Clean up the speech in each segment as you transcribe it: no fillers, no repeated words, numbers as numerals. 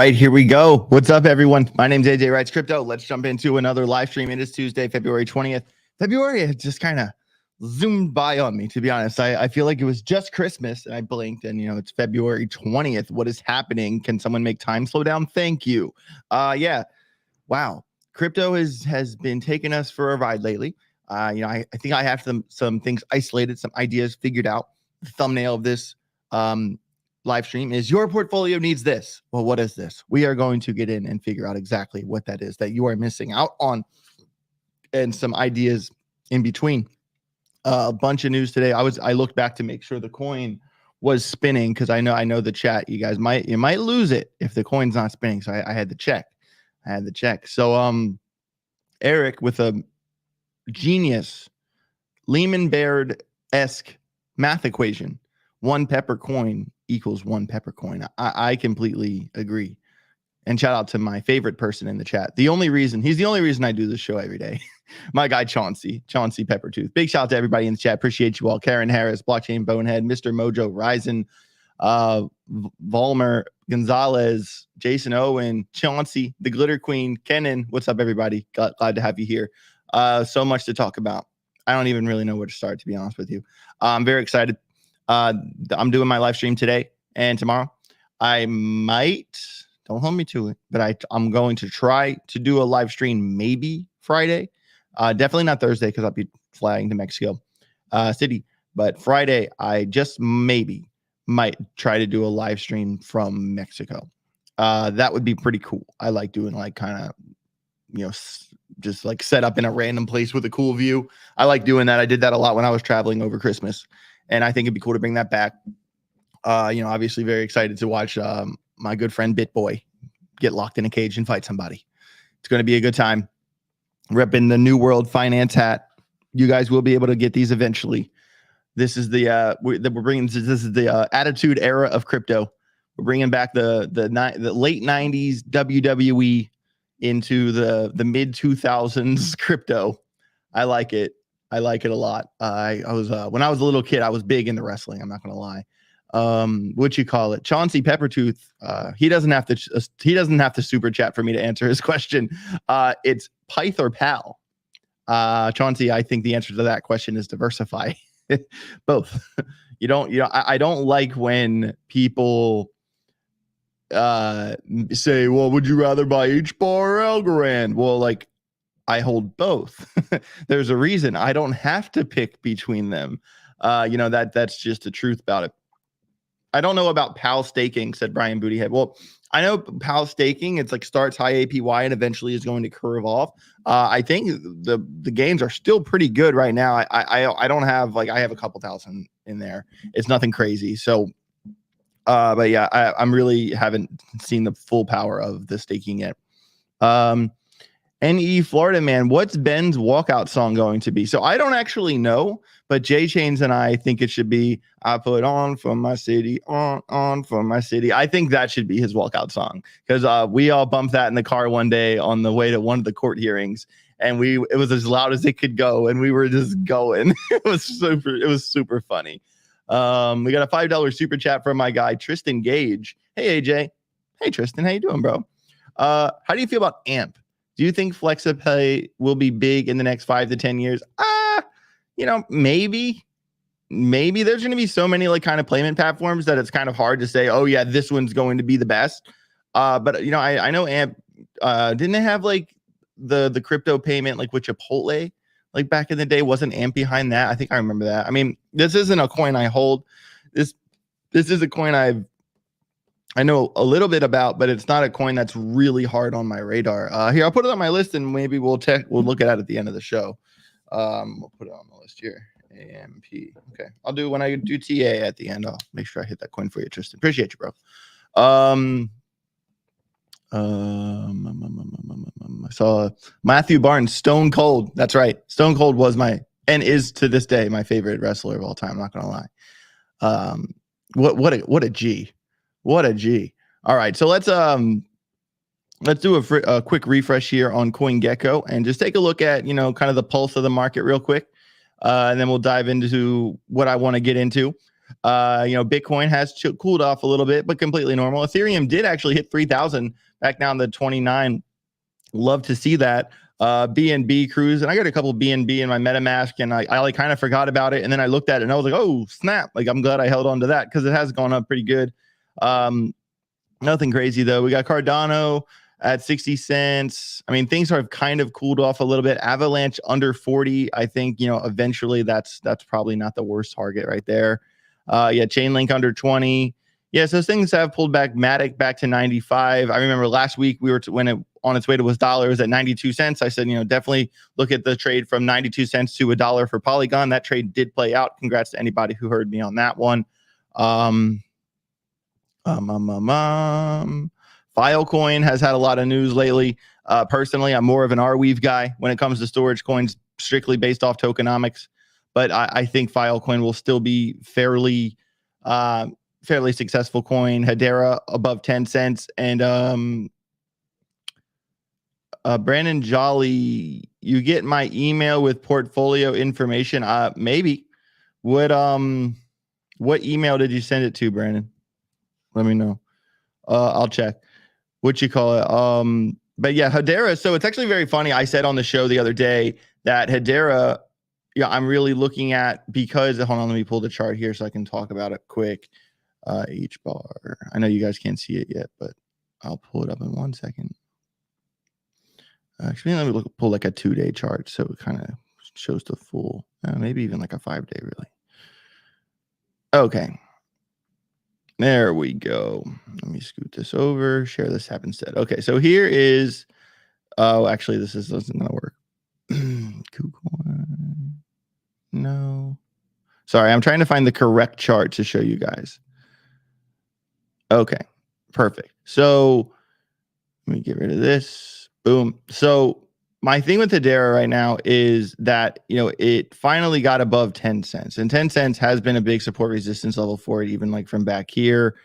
right, here we go. What's up, everyone? My name's AJ Writes Crypto. Let's jump into another live stream. It is Tuesday, February 20th. February has just kind of zoomed by on me, to be honest. I feel like it was just Christmas and I blinked and, it's February 20th. What is happening? Can someone make time slow down? Thank you. Yeah. Wow. Crypto has been taking us for a ride lately. I think I have some things isolated, some ideas figured out. The thumbnail of this live stream is your portfolio needs this. Well, what is this? We are going to get in and figure out exactly what that is that you are missing out on, and some ideas in between. A bunch of news today. I looked back to make sure the coin was spinning because I know the chat. You guys might lose it if the coin's not spinning. So I had to check. So Eric with a genius Lehman Baird-esque math equation. 1 pepper coin equals 1 pepper coin. I completely agree. And shout out to my favorite person in the chat. He's the only reason I do this show every day. My guy Chauncey Peppertooth. Big shout out to everybody in the chat. Appreciate you all. Karen Harris, Blockchain Bonehead, Mr. Mojo, Ryzen, Volmer, Gonzalez, Jason Owen, Chauncey, the Glitter Queen, Kenan. What's up, everybody? Glad to have you here. So much to talk about. I don't even really know where to start, to be honest with you. I'm very excited. I'm doing my live stream today and tomorrow. I might, don't hold me to it, but I'm going to try to do a live stream maybe Friday. Definitely not Thursday because I'll be flying to Mexico City. But Friday, I just maybe might try to do a live stream from Mexico. That would be pretty cool. I like doing like kind of, just like set up in a random place with a cool view. I like doing that. I did that a lot when I was traveling over Christmas. And I think it'd be cool to bring that back. Obviously very excited to watch my good friend BitBoy get locked in a cage and fight somebody. It's going to be a good time. Repping the New World Finance hat. You guys will be able to get these eventually. This is the attitude era of crypto. We're bringing back the late 90s WWE into the mid 2000s crypto. I like it. I like it a lot. I was when I was a little kid, I was big into wrestling. I'm not gonna lie. What you call it? Chauncey Peppertooth. He doesn't have to super chat for me to answer his question. It's Pyth or Pal. Chauncey, I think the answer to that question is diversify. Both. I don't like when people say, well, would you rather buy HBAR or Algorand? Well, like, I hold both. There's a reason I don't have to pick between them. That's just the truth about it. I don't know about PAL staking, said Brian Bootyhead. Well, I know PAL staking, it's like starts high APY and eventually is going to curve off. I think the gains are still pretty good right now. I don't have I have a couple thousand in there. It's nothing crazy. So, but yeah, I'm really haven't seen the full power of the staking yet. NE Florida man, what's Ben's walkout song going to be? So I don't actually know, but Jay Chains and I think it should be I put on for my city, on for my city. I think that should be his walkout song because we all bumped that in the car one day on the way to one of the court hearings, and it was as loud as it could go, and we were just going. It was super funny. We got a $5 super chat from my guy Tristan Gage. Hey AJ, hey Tristan, how you doing, bro? How do you feel about AMP? Do you think FlexiPay will be big in the next 5 to 10 years? Maybe there's going to be so many kind of payment platforms that it's kind of hard to say, oh yeah, this one's going to be the best. But I know AMP, didn't they have the crypto payment with Chipotle back in the day? Wasn't AMP behind that? I think I remember that. I mean, this isn't a coin I hold. This is a coin I know a little bit about, but it's not a coin that's really hard on my radar. Here, I'll put it on my list and maybe we'll look at it at the end of the show. We'll put it on the list here. AMP. Okay. I'll do when I do TA at the end. I'll make sure I hit that coin for you, Tristan. Appreciate you, bro. I saw Matthew Barnes, Stone Cold. That's right. Stone Cold was and is to this day my favorite wrestler of all time. I'm not gonna lie. What a G. What a G. All right, so let's do a quick refresh here on CoinGecko and just take a look at kind of the pulse of the market real quick, and then we'll dive into what I want to get into. Bitcoin has cooled off a little bit, but completely normal. Ethereum did actually hit 3,000 back down to 29. Love to see that. BNB cruise, and I got a couple BNB in my MetaMask, and I like kind of forgot about it, and then I looked at it and I was like, oh snap! Like I'm glad I held on to that because it has gone up pretty good. Nothing crazy though. We got Cardano at 60 cents. I mean, things have kind of cooled off a little bit. Avalanche under 40. I think eventually that's probably not the worst target right there. Chainlink under 20. Yeah, so things have pulled back. Matic back to 95. I remember last week we were when it on its way to $1 at 92 cents. I said, definitely look at the trade from 92 cents to $1 for Polygon. That trade did play out. Congrats to anybody who heard me on that one. Filecoin has had a lot of news lately. Personally, I'm more of an Arweave guy when it comes to storage coins, strictly based off tokenomics. But I think Filecoin will still be fairly successful coin. Hedera above 10 cents. And Brandon Jolly, you get my email with portfolio information? Maybe. What email did you send it to, Brandon? Let me know. I'll check. What you call it? But yeah, Hedera. So it's actually very funny. I said on the show the other day that Hedera, I'm really looking at because hold on, let me pull the chart here so I can talk about it quick. Each bar. I know you guys can't see it yet, but I'll pull it up in 1 second. Actually, let me pull like a 2-day chart so it kind of shows the full, maybe even like a 5-day really. Okay. There we go. Let me scoot this over, share this tab instead. Okay, so here is, actually this isn't gonna work. No. Sorry, I'm trying to find the correct chart to show you guys. Okay, perfect. So let me get rid of this. Boom. So my thing with Hedera right now is that, it finally got above 10 cents. And 10 cents has been a big support resistance level for it, even like from back here,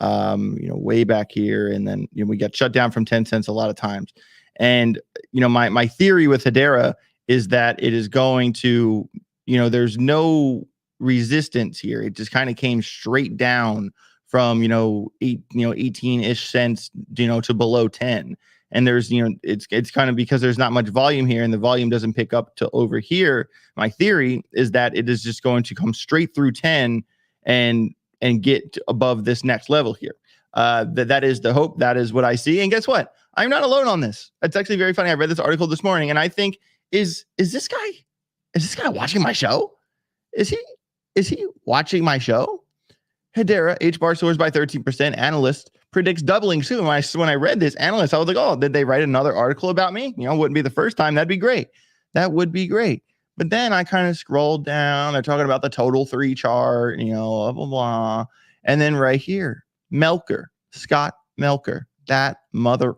way back here. And then, we got shut down from 10 cents a lot of times. And, my theory with Hedera is that it is going to, there's no resistance here. It just kind of came straight down from, 18-ish cents, to below 10. And there's, it's kind of because there's not much volume here and the volume doesn't pick up to over here. My theory is that it is just going to come straight through 10 and get above this next level here. That is the hope. That is what I see. And guess what? I'm not alone on this. It's actually very funny. I read this article this morning and I think, is this guy watching my show? Is he watching my show? Hedera, H-bar soars by 13%. Analyst predicts doubling soon. When I read this, analyst, I was like, oh, did they write another article about me? Wouldn't be the first time. That'd be great. That would be great. But then I kind of scrolled down. They're talking about the total 3 chart, blah, blah, blah. And then right here, Melker, Scott Melker, that mother,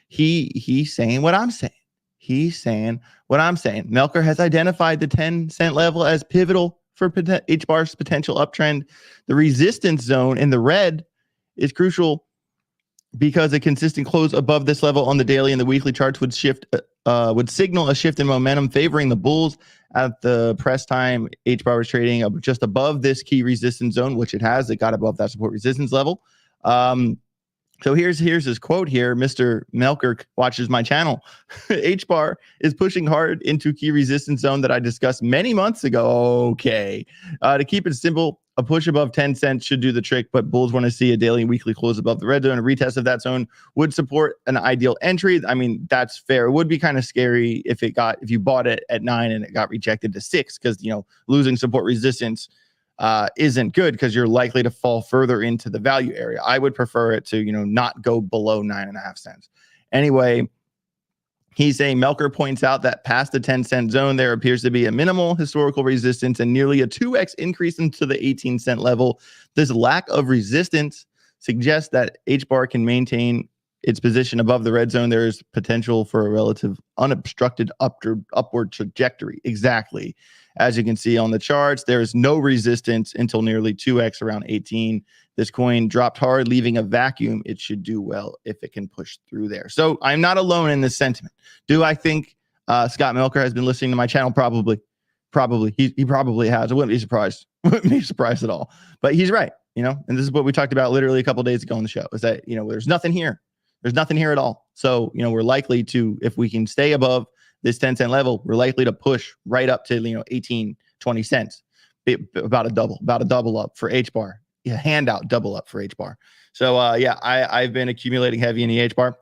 he's saying what I'm saying. He's saying what I'm saying. Melker has identified the 10-cent level as pivotal for H-bar's potential uptrend. The resistance zone in the red is crucial because a consistent close above this level on the daily and the weekly charts would signal a shift in momentum favoring the bulls. At the press time, H-bar was trading just above this key resistance zone, which it has. It got above that support resistance level. So here's his quote here. Mr. Melker watches my channel. H-bar is pushing hard into key resistance zone that I discussed many months ago. Okay. To keep it simple, a push above 10 cents should do the trick, but bulls want to see a daily and weekly close above the red zone. A retest of that zone would support an ideal entry. I mean, that's fair. It would be kind of scary if you bought it at 9 and it got rejected to 6 because, losing support resistance isn't good because you're likely to fall further into the value area. I would prefer it to, not go below 9.5 cents. Anyway, he's saying Melker points out that past the 10-cent zone, there appears to be a minimal historical resistance and nearly a 2x increase into the 18-cent level. This lack of resistance suggests that H-bar can maintain its position above the red zone. There is potential for a relative unobstructed upward trajectory. Exactly. As you can see on the charts, there is no resistance until nearly 2x around 18. This coin dropped hard, leaving a vacuum. It should do well if it can push through there. So I'm not alone in this sentiment. Do I think Scott Melker has been listening to my channel? Probably. Probably. He probably has. I wouldn't be surprised. Wouldn't be surprised at all. But he's right, you know, and this is what we talked about literally a couple of days ago on the show, is that, you know, there's nothing here. There's nothing here at all. So, you know, we're likely to, if we can stay above this 10-cent level, we're likely to push right up to, you know, 18, 20 cents. About a double up for H bar. Yeah, handout double up for H bar. So yeah, I've been accumulating heavy in the H bar.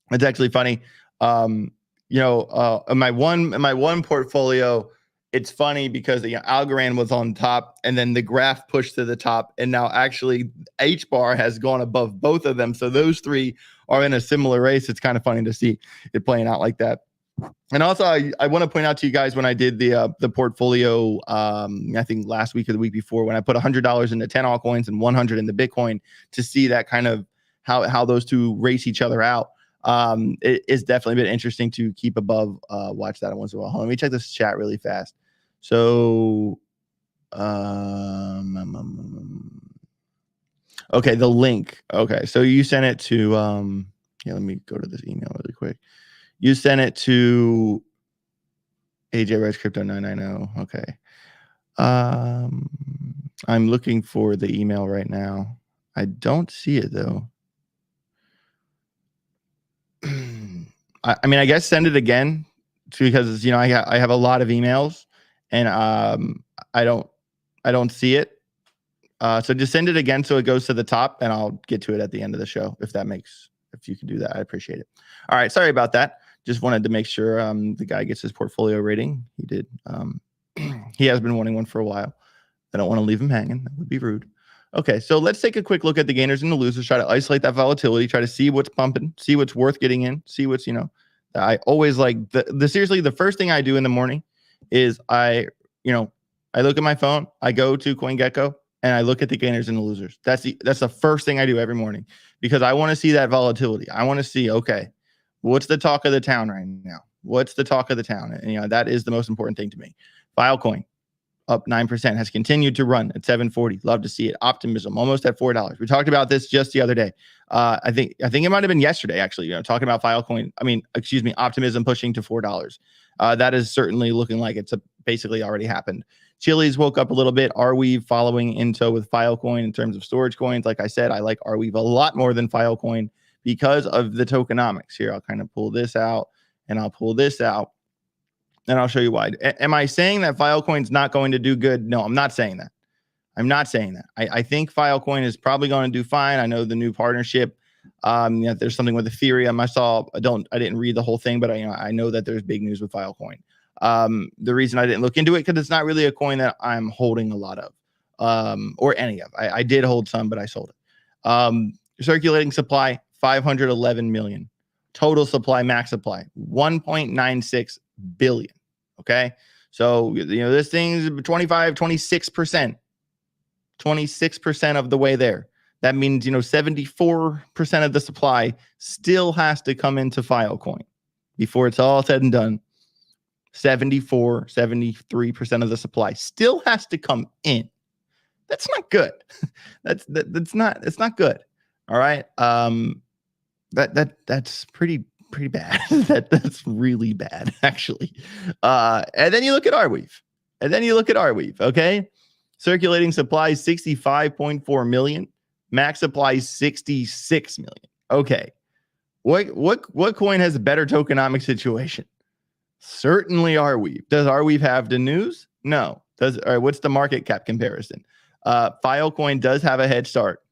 It's actually funny. You know, in my one portfolio, it's funny because the Algorand was on top and then the graph pushed to the top, and now actually H bar has gone above both of them. So those three are in a similar race. It's kind of funny to see it playing out like that. And also, I want to point out to you guys, when I did the portfolio, I think last week or the week before, when I put $100 into 10 altcoins and 100 in the Bitcoin, to see that kind of how those two race each other out. It's definitely been interesting to keep above. Watch that once in a while. Let me check this chat really fast. So, okay, the link. Okay, so you sent it to yeah, let me go to this email really quick. You sent it to AJ Red Crypto 990. Okay. I'm looking for the email right now. I don't see it though. I mean, I guess send it again, because, you know, I have a lot of emails and I don't see it. So just send it again so it goes to the top, and I'll get to it at the end of the show if you can do that. I appreciate it. All right, sorry about that. Just wanted to make sure the guy gets his portfolio rating. He did. He has been wanting one for a while. I don't want to leave him hanging. That would be rude. Okay, so let's take a quick look at the gainers and the losers. Try to isolate that volatility. Try to see what's pumping. See what's worth getting in. See what's, you know. I always like seriously, the first thing I do in the morning is I look at my phone. I go to CoinGecko and I look at the gainers and the losers. That's the first thing I do every morning, because I want to see that volatility. I want to see, okay, what's the talk of the town right now? What's the talk of the town? And, you know, that is the most important thing to me. Filecoin up 9%, has continued to run at 740. Love to see it. Optimism almost at $4. We talked about this just the other day. I think it might have been yesterday, actually, you know, talking about Filecoin. Optimism pushing to $4. That is certainly looking like it's basically already happened. Chili's woke up a little bit. Arweave following into with Filecoin in terms of storage coins. Like I said, I like Arweave a lot more than Filecoin because of the tokenomics. Here, I'll kind of pull this out and I'll pull this out, and I'll show you why. Am I saying that Filecoin's not going to do good? No, I'm not saying that. I'm not saying that. I think Filecoin is probably going to do fine. I know the new partnership. There's something with Ethereum. I didn't read the whole thing, but I know that there's big news with Filecoin. The reason I didn't look into it, because it's not really a coin that I'm holding a lot of, or any of. I did hold some, but I sold it. Circulating supply, 511 million. Total supply, max supply, 1.96 billion. Okay. So, you know, this thing's 26% of the way there. That means, you know, 74% of the supply still has to come into Filecoin before it's all said and done. 73% of the supply still has to come in. That's not good. It's not good. All right. That's pretty bad. That's really bad, actually. And then you look at Arweave. Okay. Circulating supply 65.4 million. Max supply 66 million. Okay. What coin has a better tokenomic situation? Certainly Arweave. Does Arweave have the news? No. All right, what's the market cap comparison? Filecoin does have a head start.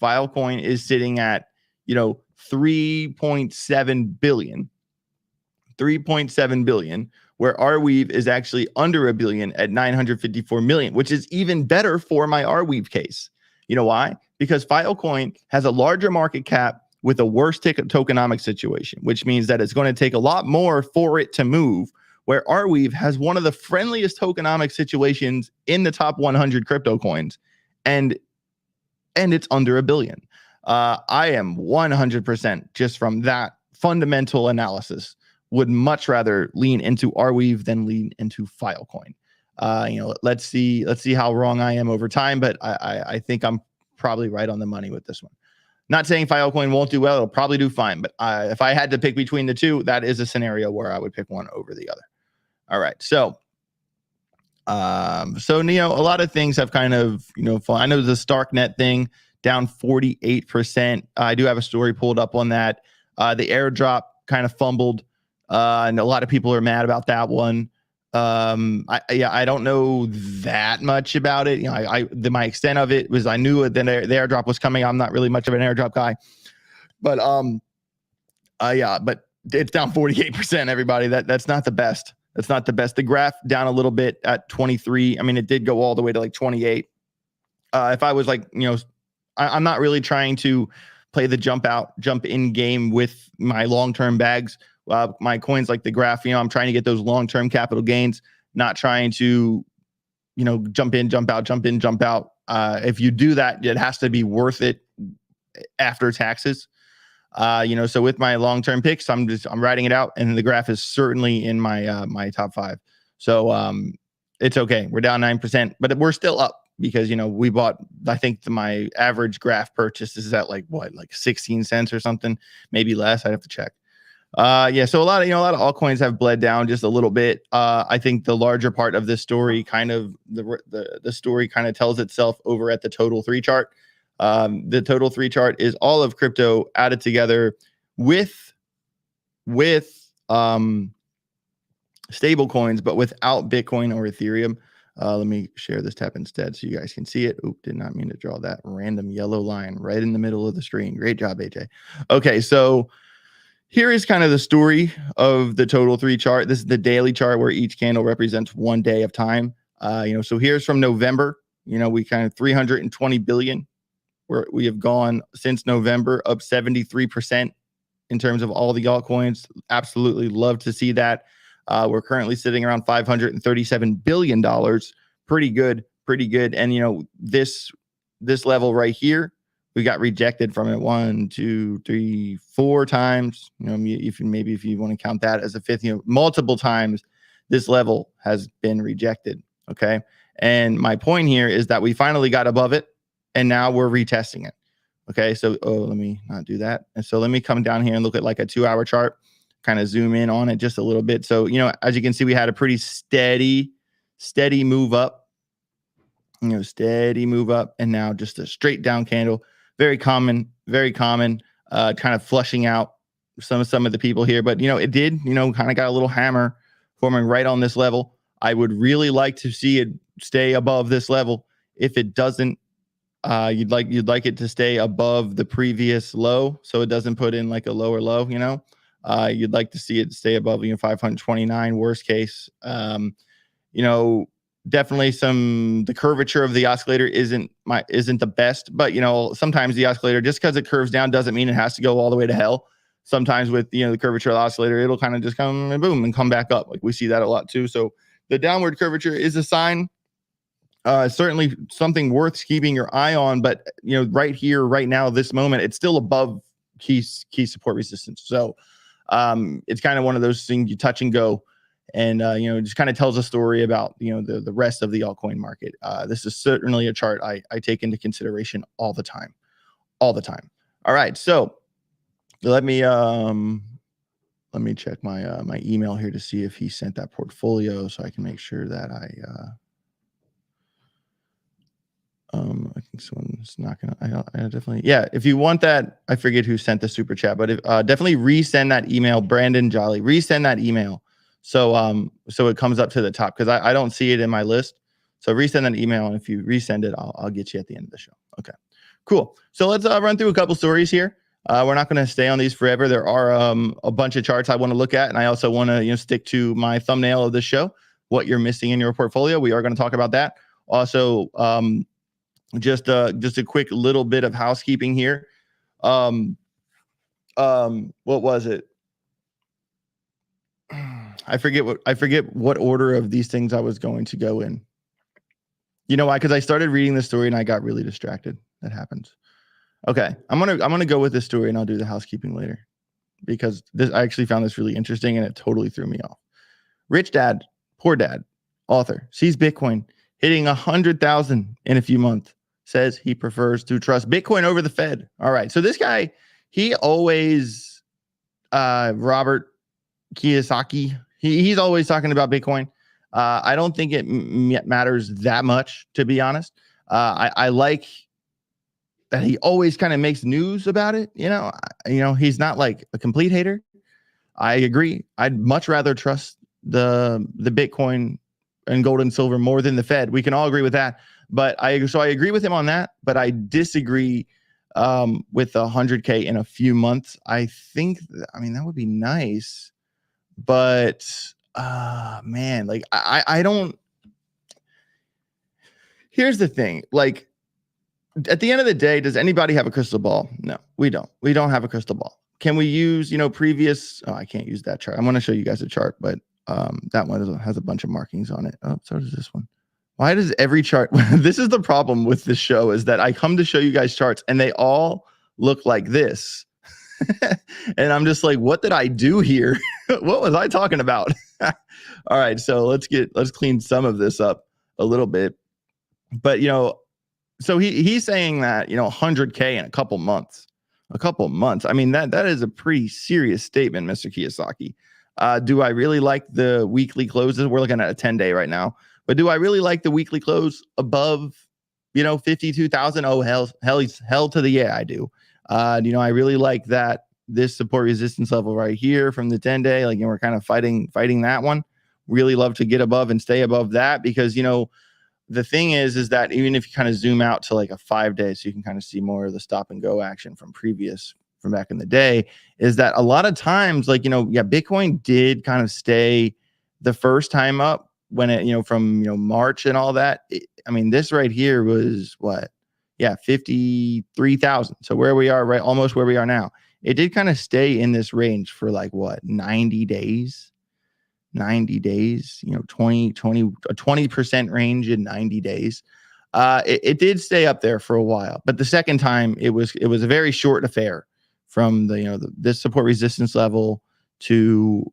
Filecoin is sitting at, you know, 3.7 billion, where Arweave is actually under a billion at 954 million, which is even better for my Arweave case. You know why? Because Filecoin has a larger market cap with a worse tokenomic situation, which means that it's going to take a lot more for it to move, where Arweave has one of the friendliest tokenomic situations in the top 100 crypto coins, and it's under a billion. I am 100% just from that fundamental analysis would much rather lean into Arweave than lean into Filecoin. Let's see how wrong I am over time, but I think I'm probably right on the money with this one. Not saying Filecoin won't do well; it'll probably do fine. But if I had to pick between the two, that is a scenario where I would pick one over the other. All right, so So, a lot of things have kind of, I know the StarkNet thing down 48%. I do have a story pulled up on that. The airdrop kind of fumbled, and a lot of people are mad about that one. I don't know that much about it. My extent of it was I knew that the airdrop was coming. I'm not really much of an airdrop guy, but but it's down 48%. Everybody, that's not the best. That's not the best. The graph down a little bit at 23. I mean, it did go all the way to like 28. If I was like, I'm not really trying to play the jump in game with my long-term bags. My coins like the graph, I'm trying to get those long-term capital gains, not trying to, jump in, jump out, jump in, jump out. If you do that, it has to be worth it after taxes. So with my long-term picks, I'm writing it out, and the graph is certainly in my my top 5. So it's okay. We're down 9%, but we're still up because we bought. I think my average graph purchase is at like 16 cents or something, maybe less. I'd have to check. So a lot of altcoins have bled down just a little bit. I think the larger part of this story, kind of the story, kind of tells itself over at the total 3 chart. The total 3 chart is all of crypto added together with stable coins, but without Bitcoin or Ethereum. Let me share this tab instead so you guys can see it. Oop, did not mean to draw that random yellow line right in the middle of the screen. Great job, AJ. Okay, so here is kind of the story of the total 3 chart. This is the daily chart where each candle represents 1 day of time. So here's from November. We kind of 320 billion. We have gone since November up 73% in terms of all the altcoins. Absolutely love to see that. We're currently sitting around $537 billion. Pretty good. And, this level right here, we got rejected from it 1, 2, 3, 4 times. If you want to count that as a fifth, multiple times this level has been rejected. Okay. And my point here is that we finally got above it, and now we're retesting it. Okay. So, let me not do that. And so let me come down here and look at like a 2-hour chart, kind of zoom in on it just a little bit. So, as you can see, we had a pretty steady move up, steady move up, and now just a straight down candle. Very common, kind of flushing out some of the people here. But, it did, kind of got a little hammer forming right on this level. I would really like to see it stay above this level. If it doesn't, you'd like it to stay above the previous low, so it doesn't put in like a lower low. You'd like to see it stay above 529 worst case. Definitely the curvature of the oscillator isn't the best, but sometimes the oscillator, just because it curves down doesn't mean it has to go all the way to hell. Sometimes with the curvature of the oscillator, it'll kind of just come and boom and come back up. Like we see that a lot too. So the downward curvature is a sign. Certainly something worth keeping your eye on, but right here, right now, this moment, it's still above key support resistance. So it's kind of one of those things you touch and go, and just kind of tells a story about the rest of the altcoin market. This is certainly a chart I take into consideration all the time. All right, so let me check my email here to see if he sent that portfolio, so I can make sure that I think someone's not gonna. I definitely, yeah. If you want that, I forget who sent the super chat, but definitely resend that email, Brandon Jolly. Resend that email, so it comes up to the top, because I don't see it in my list. So resend that email, and if you resend it, I'll get you at the end of the show. Okay, cool. So let's run through a couple stories here. We're not going to stay on these forever. There are a bunch of charts I want to look at, and I also want to stick to my thumbnail of the show, what you're missing in your portfolio. We are going to talk about that. Also, just a quick little bit of housekeeping here. What was it? I forget what order of these things I was going to go in. You know why? Because I started reading the story and I got really distracted. That happens. Okay, I'm gonna go with this story, and I'll do the housekeeping later, because I actually found this really interesting and it totally threw me off. Rich Dad, Poor Dad, author, sees Bitcoin hitting 100,000 in a few months. Says he prefers to trust Bitcoin over the Fed. All right, so this guy, he always, Robert Kiyosaki, he's always talking about Bitcoin. I don't think it matters that much, to be honest. I like that he always kind of makes news about it. He's not like a complete hater. I agree. I'd much rather trust the Bitcoin and gold and silver more than the Fed. We can all agree with that. But I agree with him on that. But I disagree with 100K in a few months. I think that would be nice. But man, like I don't. Here's the thing, like. At the end of the day, does anybody have a crystal ball? No, we don't. We don't have a crystal ball. Can we use, previous? Oh, I can't use that chart. I'm going to show you guys a chart, but that one has a bunch of markings on it. Oh, so does this one. Why does every chart? This is the problem with this show, is that I come to show you guys charts and they all look like this. And I'm just like, what did I do here? What was I talking about? All right, so let's clean some of this up a little bit. But so he's saying that 100K in a couple months. I mean, that is a pretty serious statement, Mr. Kiyosaki. Do I really like the weekly closes? We're looking at a 10-day right now, but do I really like the weekly close above 52,000? Oh, hell to the yeah, I do. I really like that this support resistance level right here from the 10-day. Like, we're kind of fighting that one. Really love to get above and stay above that, because the thing is that even if you kind of zoom out to like a 5-day, so you can kind of see more of the stop and go action from back in the day, is that a lot of times, like, Bitcoin did kind of stay the first time up when it, from, March and all that. This right here was what? Yeah, 53,000. So where we are, right? Almost where we are now. It did kind of stay in this range for like what? 90 days. 90 days, 20% range in 90 days. It did stay up there for a while, but the second time it was a very short affair from this support resistance level to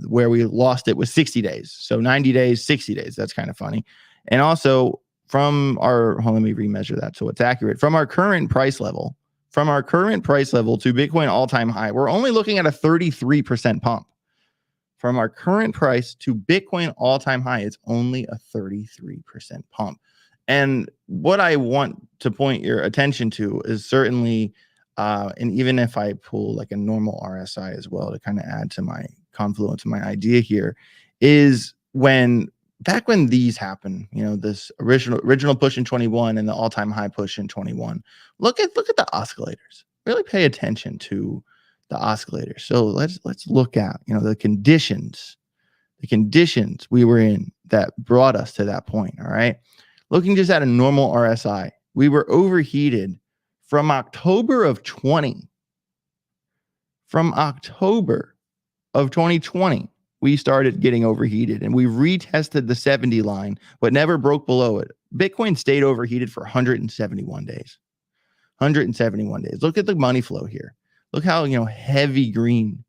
where we lost it was 60 days. So 90 days, 60 days. That's kind of funny. And also let me remeasure that so it's accurate. From our current price level to Bitcoin all-time high, we're only looking at a 33% pump. From our current price to Bitcoin all-time high, it's only a 33% pump. And what I want to point your attention to is certainly, and even if I pull like a normal RSI as well to kind of add to my confluence, my idea here, is back when these happen, this original push in 21 and the all-time high push in 21, look at the oscillators. Really pay attention to the oscillator. So let's look at the conditions we were in that brought us to that point. All right, looking just at a normal RSI, we were overheated from October of 2020. From October of 2020, we started getting overheated, and we retested the 70 line, but never broke below it. Bitcoin stayed overheated for 171 days. 171 days. Look at the money flow here. Look how heavy green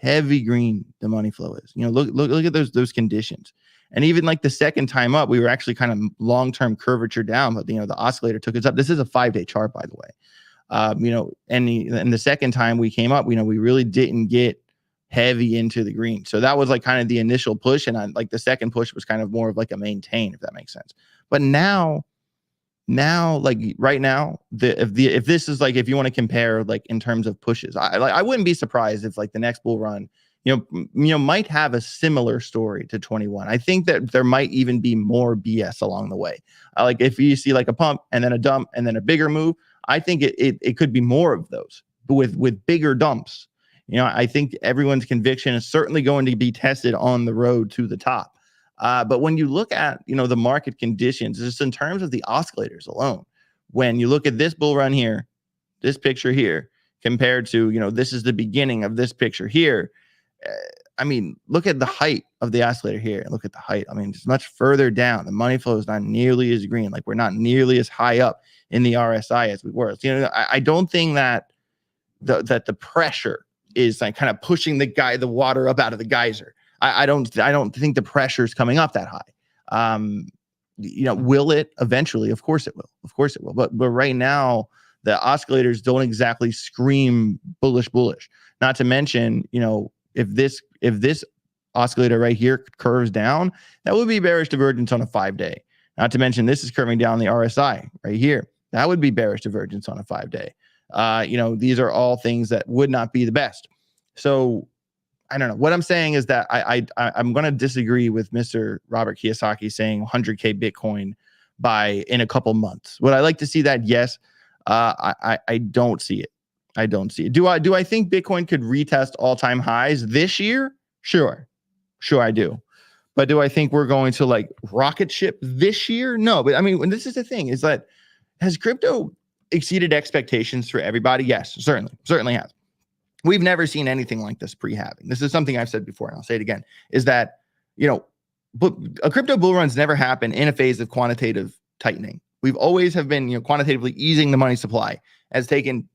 the money flow is. Look at those conditions. And even like the second time up, we were actually kind of long-term curvature down, but the oscillator took us up. This is a 5-day chart, by the way. And the second time we came up, we really didn't get heavy into the green. So that was like kind of the initial push, and like the second push was kind of more of like a maintain, if that makes sense. But now like right now, if this is like, if you want to compare like in terms of pushes, I wouldn't be surprised if like the next bull run might have a similar story to 21. I think that there might even be more BS along the way. Like if you see like a pump and then a dump and then a bigger move, I think it could be more of those with bigger dumps. I think everyone's conviction is certainly going to be tested on the road to the top. But when you look at, the market conditions, just in terms of the oscillators alone, when you look at this bull run here, this picture here, compared to, this is the beginning of this picture here. Look at the height of the oscillator here and look at the height. It's much further down. The money flow is not nearly as green. Like we're not nearly as high up in the RSI as we were. I don't think that the pressure is like kind of pushing the water up out of the geyser. I don't think the pressure is coming up that high. Will it eventually? Of course it will. But right now, the oscillators don't exactly scream bullish. Not to mention, if this oscillator right here curves down, that would be bearish divergence on a 5-day. Not to mention, this is curving down the RSI right here. That would be bearish divergence on a 5-day. These are all things that would not be the best. So I don't know. What I'm saying is that I'm going to disagree with Mr. Robert Kiyosaki saying 100K Bitcoin in a couple months. Would I like to see that? Yes. I don't see it. I don't see it. Do I think Bitcoin could retest all-time highs this year? Sure, I do. But do I think we're going to like rocket ship this year? No. But I mean, this is the thing: is that has crypto exceeded expectations for everybody? Yes, certainly has. We've never seen anything like this pre-halving. This is something I've said before, and I'll say it again: is that but a crypto bull run's never happened in a phase of quantitative tightening. We've always have been quantitatively easing the money supply. Has taken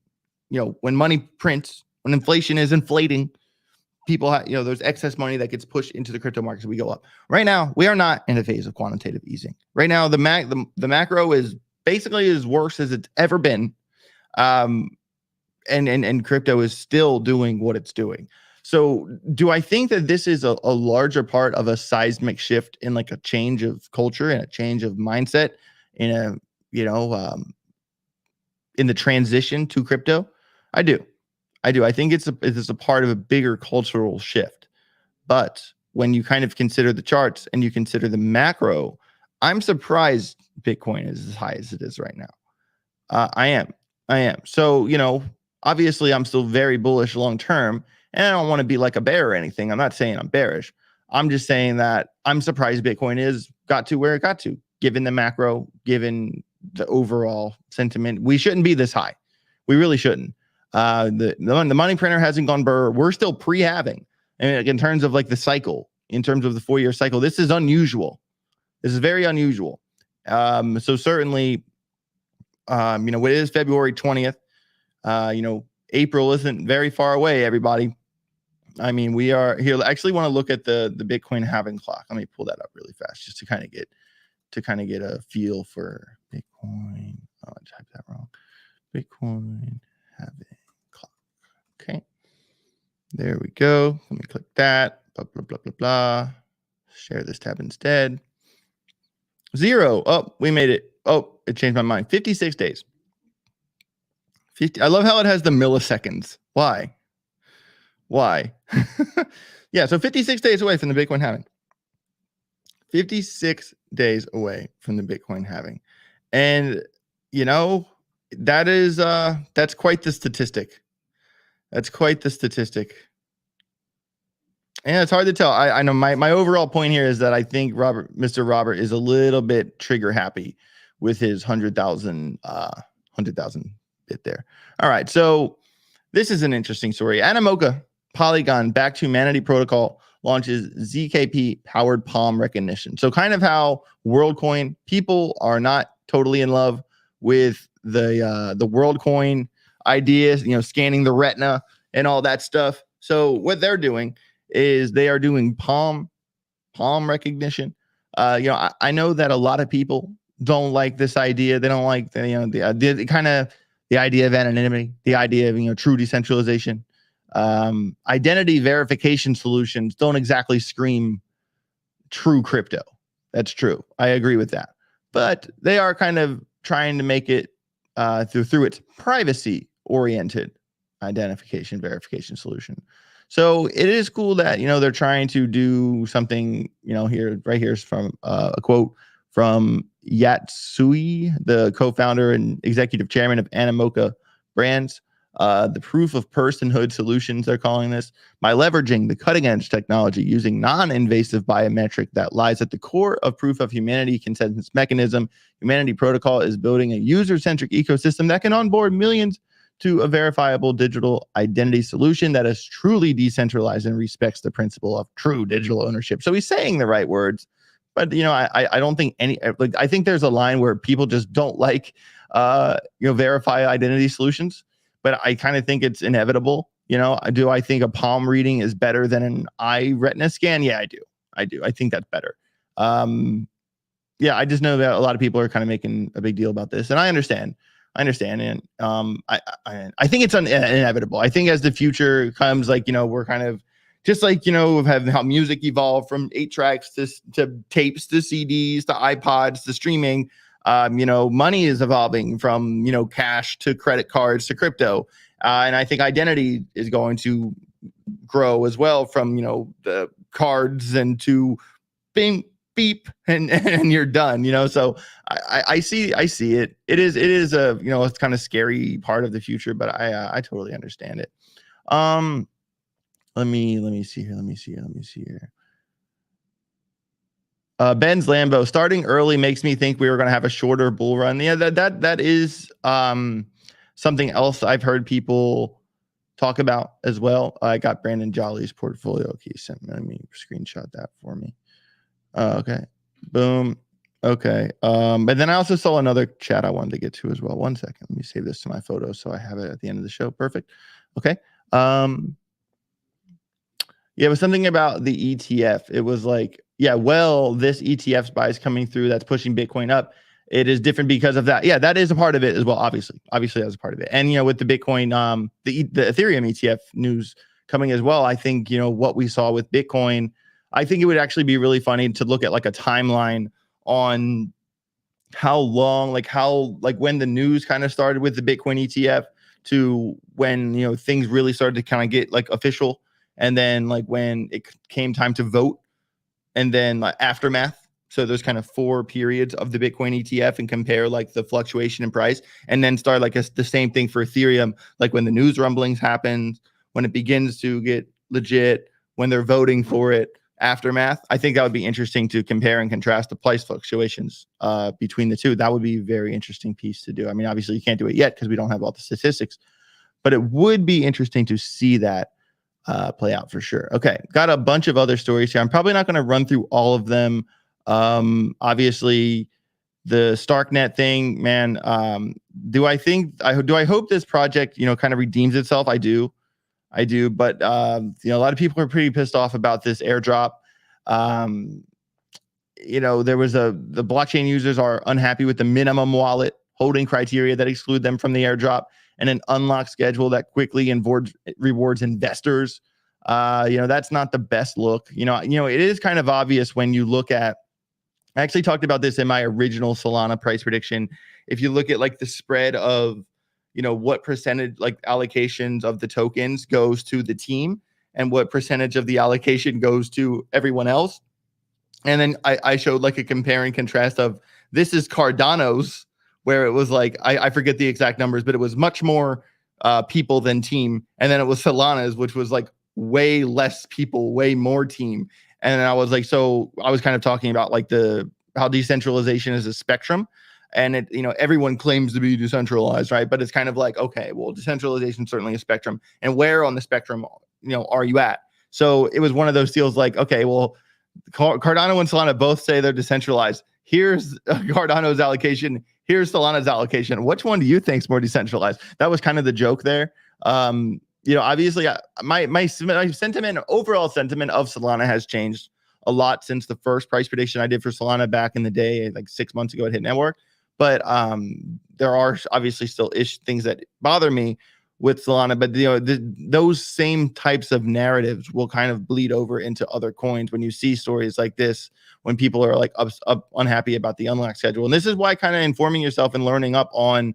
when money prints, when inflation is inflating, people have, there's excess money that gets pushed into the crypto markets. We go up. Right now, we are not in a phase of quantitative easing. Right now, the macro is basically as worse as it's ever been. And crypto is still doing what it's doing. So do I think that this is a larger part of a seismic shift in like a change of culture and a change of mindset in in the transition to crypto? I do. I think it's a part of a bigger cultural shift. But when you kind of consider the charts and you consider the macro, I'm surprised Bitcoin is as high as it is right now. I am. So, obviously I'm still very bullish long term, and I don't want to be like a bear or anything. I'm not saying I'm bearish. I'm just saying that I'm surprised Bitcoin got to where it got to, given the macro, given the overall sentiment. We shouldn't be this high. We really shouldn't. The money printer hasn't gone burr. We're still pre-halving. And in terms of like the cycle, in terms of the 4-year cycle, this is unusual. This is very unusual. So certainly, it is February 20th. April isn't very far away, everybody. I mean, we are here. I actually want to look at the Bitcoin halving clock. Let me pull that up really fast just to kind of get a feel for Bitcoin. Oh, I typed that wrong. Bitcoin halving clock. Okay. There we go. Let me click that. Blah, blah, blah, blah, blah. Share this tab instead. 0. Oh, we made it. Oh, it changed my mind. 56 days. 50. I love how it has the milliseconds. Why? Yeah, so 56 days away from the Bitcoin halving. 56 days away from the Bitcoin halving. And, that's quite the statistic. And it's hard to tell. I know my overall point here is that I think Mr. Robert is a little bit trigger happy with his 100,000 bit there. All right. So this is an interesting story. Animoca Polygon Back to Humanity protocol launches ZKP powered palm recognition. So kind of how WorldCoin, people are not totally in love with the WorldCoin ideas, scanning the retina and all that stuff. So what they're doing is they are doing palm recognition. I know that a lot of people don't like this idea. They don't like the idea of anonymity, the idea of true decentralization. Identity verification solutions don't exactly scream true crypto. That's true. I agree with that. But they are kind of trying to make it through its privacy-oriented identification verification solution. So it is cool that they're trying to do something. Here's from a quote from Yatsui, the co-founder and executive chairman of Animoca Brands. The proof of personhood solutions, they're calling this, by leveraging the cutting-edge technology using non-invasive biometric that lies at the core of proof of humanity consensus mechanism. Humanity Protocol is building a user-centric ecosystem that can onboard millions to a verifiable digital identity solution that is truly decentralized and respects the principle of true digital ownership. So he's saying the right words, but I don't think I think there's a line where people just don't like verify identity solutions. But I kind of think it's inevitable. Do I think a palm reading is better than an eye retina scan? Yeah, I do. I think that's better. I just know that a lot of people are kind of making a big deal about this, and I understand. And I think it's inevitable. I think as the future comes, we're kind of just like, how music evolved from 8 tracks to tapes to CDs to iPods to streaming. Money is evolving from, cash to credit cards to crypto. And I think identity is going to grow as well from, the cards and to beep and you're done, so I see it. It is a, it's kind of scary part of the future, but I totally understand it. Let me see here. Ben's Lambo, starting early makes me think we were going to have a shorter bull run. Yeah, that is something else I've heard people talk about as well. I got Brandon Jolly's portfolio. Okay, let me screenshot that for me. Okay, boom. Okay, and then I also saw another chat I wanted to get to as well. 1 second, let me save this to my photos so I have it at the end of the show. Perfect. Okay. Yeah, it was something about the ETF. It was like, yeah, well, this ETF SPY is coming through that's pushing Bitcoin up. It is different because of that. Yeah, that is a part of it as well. Obviously, that's a part of it. And with the Bitcoin, the Ethereum ETF news coming as well. I think what we saw with Bitcoin. I think it would actually be really funny to look at like a timeline on how long, when the news kind of started with the Bitcoin ETF to when things really started to kind of get like official. And then when it came time to vote, and then aftermath. So there's kind of 4 periods of the Bitcoin ETF and compare the fluctuation in price, and then start the same thing for Ethereum, when the news rumblings happen, when it begins to get legit, when they're voting for it, aftermath. I think that would be interesting to compare and contrast the price fluctuations between the two. That would be a very interesting piece to do. I mean, obviously you can't do it yet because we don't have all the statistics, but it would be interesting to see that play out for sure. Okay, got a bunch of other stories here. I'm probably not going to run through all of them. Obviously, the Starknet thing, man. Do I hope this project, kind of redeems itself? I do, but a lot of people are pretty pissed off about this airdrop. The blockchain users are unhappy with the minimum wallet holding criteria that exclude them from the airdrop, and an unlock schedule that quickly rewards investors. That's not the best look. It is kind of obvious when you look at, I actually talked about this in my original Solana price prediction. If you look at the spread of, what percentage allocations of the tokens goes to the team and what percentage of the allocation goes to everyone else. And then I showed a compare and contrast of, this is Cardano's, where it was I forget the exact numbers, but it was much more people than team. And then it was Solana's, which was way less people, way more team. And I was so I was kind of talking about how decentralization is a spectrum, and it, everyone claims to be decentralized, right? But it's kind of okay, well, decentralization is certainly a spectrum, and where on the spectrum, are you at? So it was one of those deals okay, well, Cardano and Solana both say they're decentralized. Here's Cardano's allocation. Here's Solana's allocation. Which one do you think is more decentralized? That was kind of the joke there. Obviously, my sentiment, overall sentiment of Solana has changed a lot since the first price prediction I did for Solana back in the day, 6 months ago at Hit Network. But there are obviously still things that bother me with Solana, but those same types of narratives will kind of bleed over into other coins when you see stories like this, when people are unhappy about the unlock schedule. And this is why kind of informing yourself and learning up on,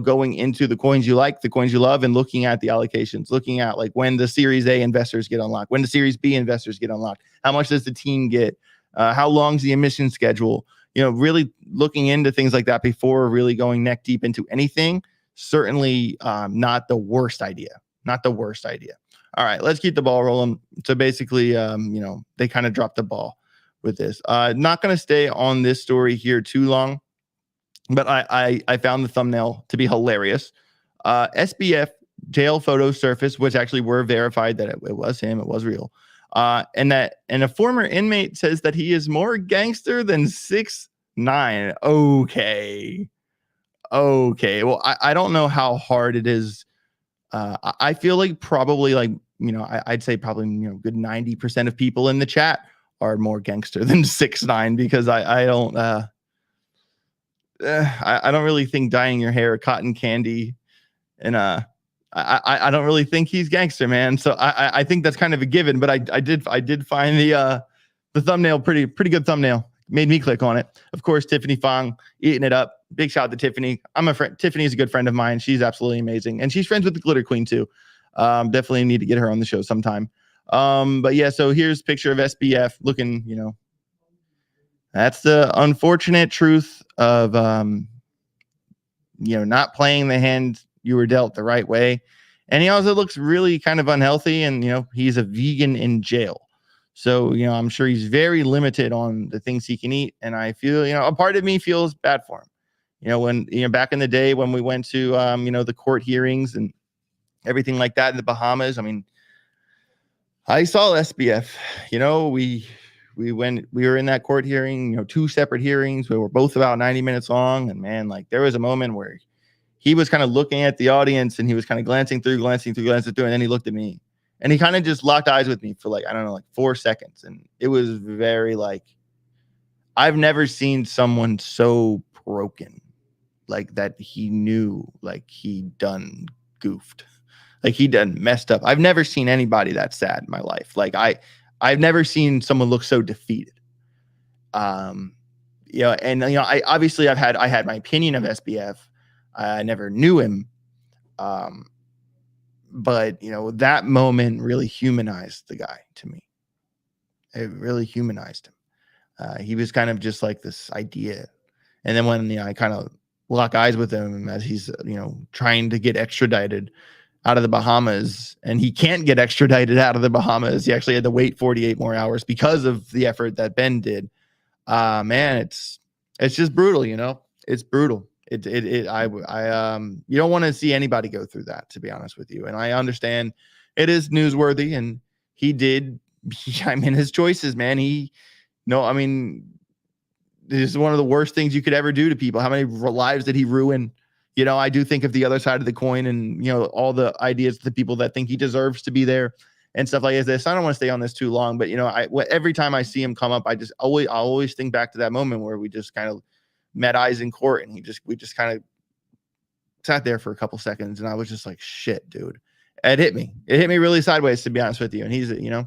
going into the coins you like, the coins you love, and looking at the allocations, looking at when the Series A investors get unlocked, when the Series B investors get unlocked, how much does the team get, how long's the emission schedule, really looking into things like that before really going neck deep into anything. Certainly not the worst idea. All right, let's keep the ball rolling. So basically, they kind of dropped the ball with this. Not going to stay on this story here too long, but I found the thumbnail to be hilarious. SBF jail photos surfaced, which actually were verified that it was him, it was real. And a former inmate says that he is more gangster than 6ix9ine. Okay. Well, I don't know how hard it is. I feel probably I'd say probably good 90% of people in the chat are more gangster than 6ix9ine, because I don't really think dyeing your hair cotton candy and I don't really think he's gangster, man. So I think that's kind of a given. But I did find the thumbnail pretty good thumbnail. Made me click on it. Of course, Tiffany Fong eating it up. Big shout out to Tiffany. I'm a friend. Tiffany is a good friend of mine. She's absolutely amazing, and she's friends with the Glitter Queen too. Definitely need to get her on the show sometime. But yeah, so here's a picture of SBF looking. That's the unfortunate truth of not playing the hand you were dealt the right way. And he also looks really kind of unhealthy, and he's a vegan in jail. So, I'm sure he's very limited on the things he can eat. And I feel, a part of me feels bad for him. When, back in the day when we went to, the court hearings and everything like that in the Bahamas, I mean, I saw SBF, we were in that court hearing, 2 separate hearings. We were both about 90 minutes long. And man, like there was a moment where he was kind of looking at the audience and he was kind of glancing through, and then he looked at me and he kind of just locked eyes with me for like 4 seconds. And it was very like, I've never seen someone so broken like that. He knew like he done goofed, like he done messed up. I've never seen anybody that sad in my life. Like I've never seen someone look so defeated. I obviously I had my opinion of SBF. I never knew him. But that moment really humanized the guy to me. It really humanized him. He was kind of just like this idea. And then when I kind of lock eyes with him as he's trying to get extradited out of the Bahamas, and he can't get extradited out of the Bahamas. He actually had to wait 48 more hours because of the effort that Ben did. Man, it's just brutal, it's brutal. You don't want to see anybody go through that, to be honest with you. And I understand it is newsworthy, and his choices, man, this is one of the worst things you could ever do to people. How many lives did he ruin? I do think of the other side of the coin and, all the ideas to the people that think he deserves to be there and stuff like this. I don't want to stay on this too long, but, every time I see him come up, I always think back to that moment where we just kind of met eyes in court, and we just kind of sat there for a couple seconds, and I was just like, shit, dude. It hit me really sideways, to be honest with you. And he's, don't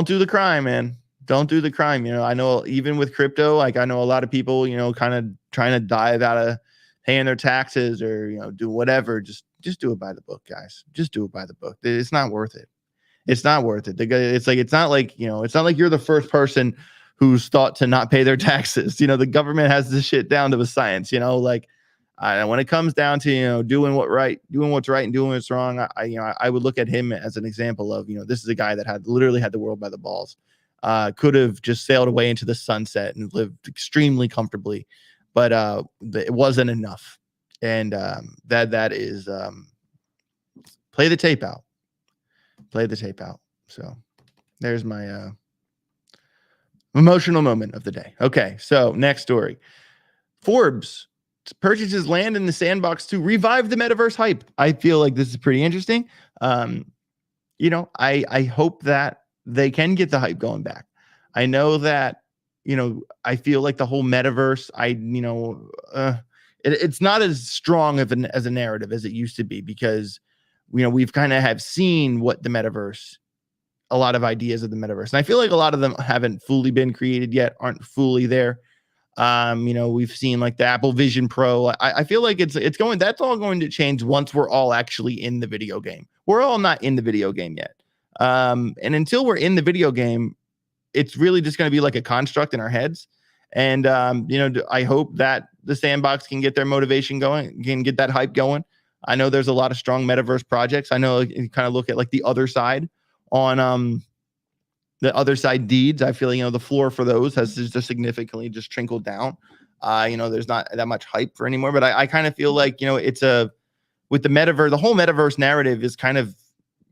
do the crime, man. Don't do the crime. I know even with crypto, like I know a lot of people, kind of trying to dive out of paying their taxes or, do whatever. Just do it by the book, guys. Just do it by the book. It's not worth it. It's not worth it. It's not like you're the first person who's thought to not pay their taxes. The government has this shit down to a science, when it comes down to, doing what's right and doing what's wrong, I would look at him as an example of, this is a guy that literally had the world by the balls. Could have just sailed away into the sunset and lived extremely comfortably, but it wasn't enough. And that is play the tape out. So there's my emotional moment of the day. Okay, so next story. Forbes purchases land in the sandbox to revive the metaverse hype. I feel like this is pretty interesting. I hope that they can get the hype going back. I know that, I feel like the whole metaverse, it's not as strong as a narrative as it used to be, because, we've kind of have seen what the metaverse, a lot of ideas of the metaverse. And I feel like a lot of them haven't fully been created yet, aren't fully there. We've seen like the Apple Vision Pro. I feel like that's all going to change once we're all actually in the video game. We're all not in the video game yet. And until we're in the video game, it's really just going to be like a construct in our heads. And, I hope that the sandbox can get their motivation going, can get that hype going. I know there's a lot of strong metaverse projects. I know you kind of look at like the other side on, the other side deeds. I feel, the floor for those has just significantly just trickled down. There's not that much hype for anymore, but I kind of feel like, with the metaverse, the whole metaverse narrative is kind of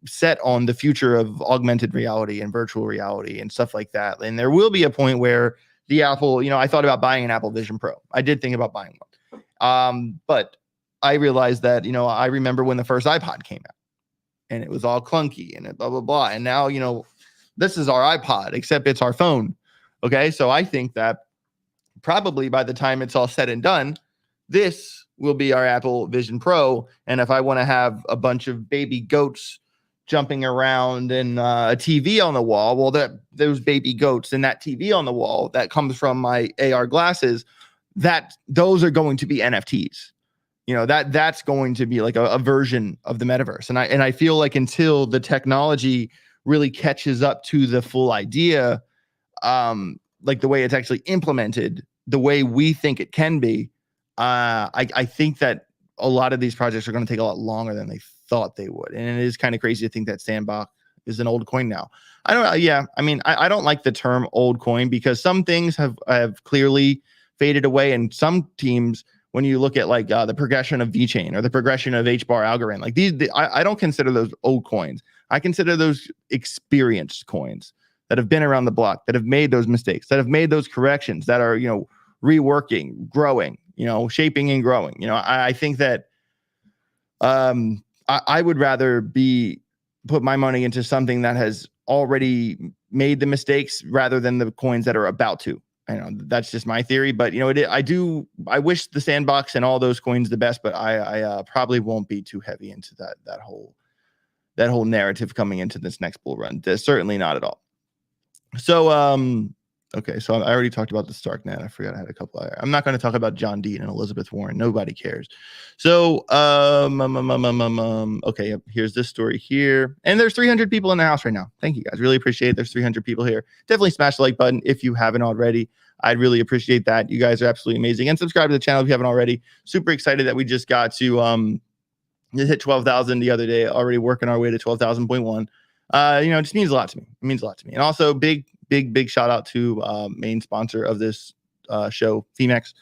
set on the future of augmented reality and virtual reality and stuff like that. And there will be a point where the Apple, I thought about buying an Apple Vision Pro. I did think about buying one. But I realized that, I remember when the first iPod came out and it was all clunky and blah, blah, blah. And now, this is our iPod, except it's our phone. Okay. So I think that probably by the time it's all said and done, this will be our Apple Vision Pro. And if I want to have a bunch of baby goats jumping around and a TV on the wall, well, those baby goats and that TV on the wall that comes from my AR glasses, those are going to be NFTs. That's going to be like a version of the metaverse. And I feel like until the technology really catches up to the full idea, like the way it's actually implemented, the way we think it can be, I think that a lot of these projects are going to take a lot longer than they thought they would. And it is kind of crazy to think that Sandbox is an old coin now. I don't like the term old coin because some things have clearly faded away. And some teams, when you look at like the progression of VeChain or the progression of HBAR Algorand, like I don't consider those old coins. I consider those experienced coins that have been around the block, that have made those mistakes, that have made those corrections, that are, reworking, growing, shaping and growing. I think that I would rather put my money into something that has already made the mistakes rather than the coins that are about to. I know that's just my theory, but I wish the Sandbox and all those coins the best, but I probably won't be too heavy into that whole narrative coming into this next bull run. Certainly not at all. So okay, so I already talked about the Starknet. I forgot I had a couple. I'm not going to talk about John Dean and Elizabeth Warren. Nobody cares. So okay, here's this story here, and there's 300 people in the house right now. Thank you guys, really appreciate it. There's 300 people here. Definitely smash the like button if you haven't already. I'd really appreciate that. You guys are absolutely amazing, and subscribe to the channel if you haven't already. Super excited that we just got to hit 12,000 the other day. Already working our way to 12,000.1. It just means a lot to me. It means a lot to me, and also big shout out to main sponsor of this show, PHEMEX.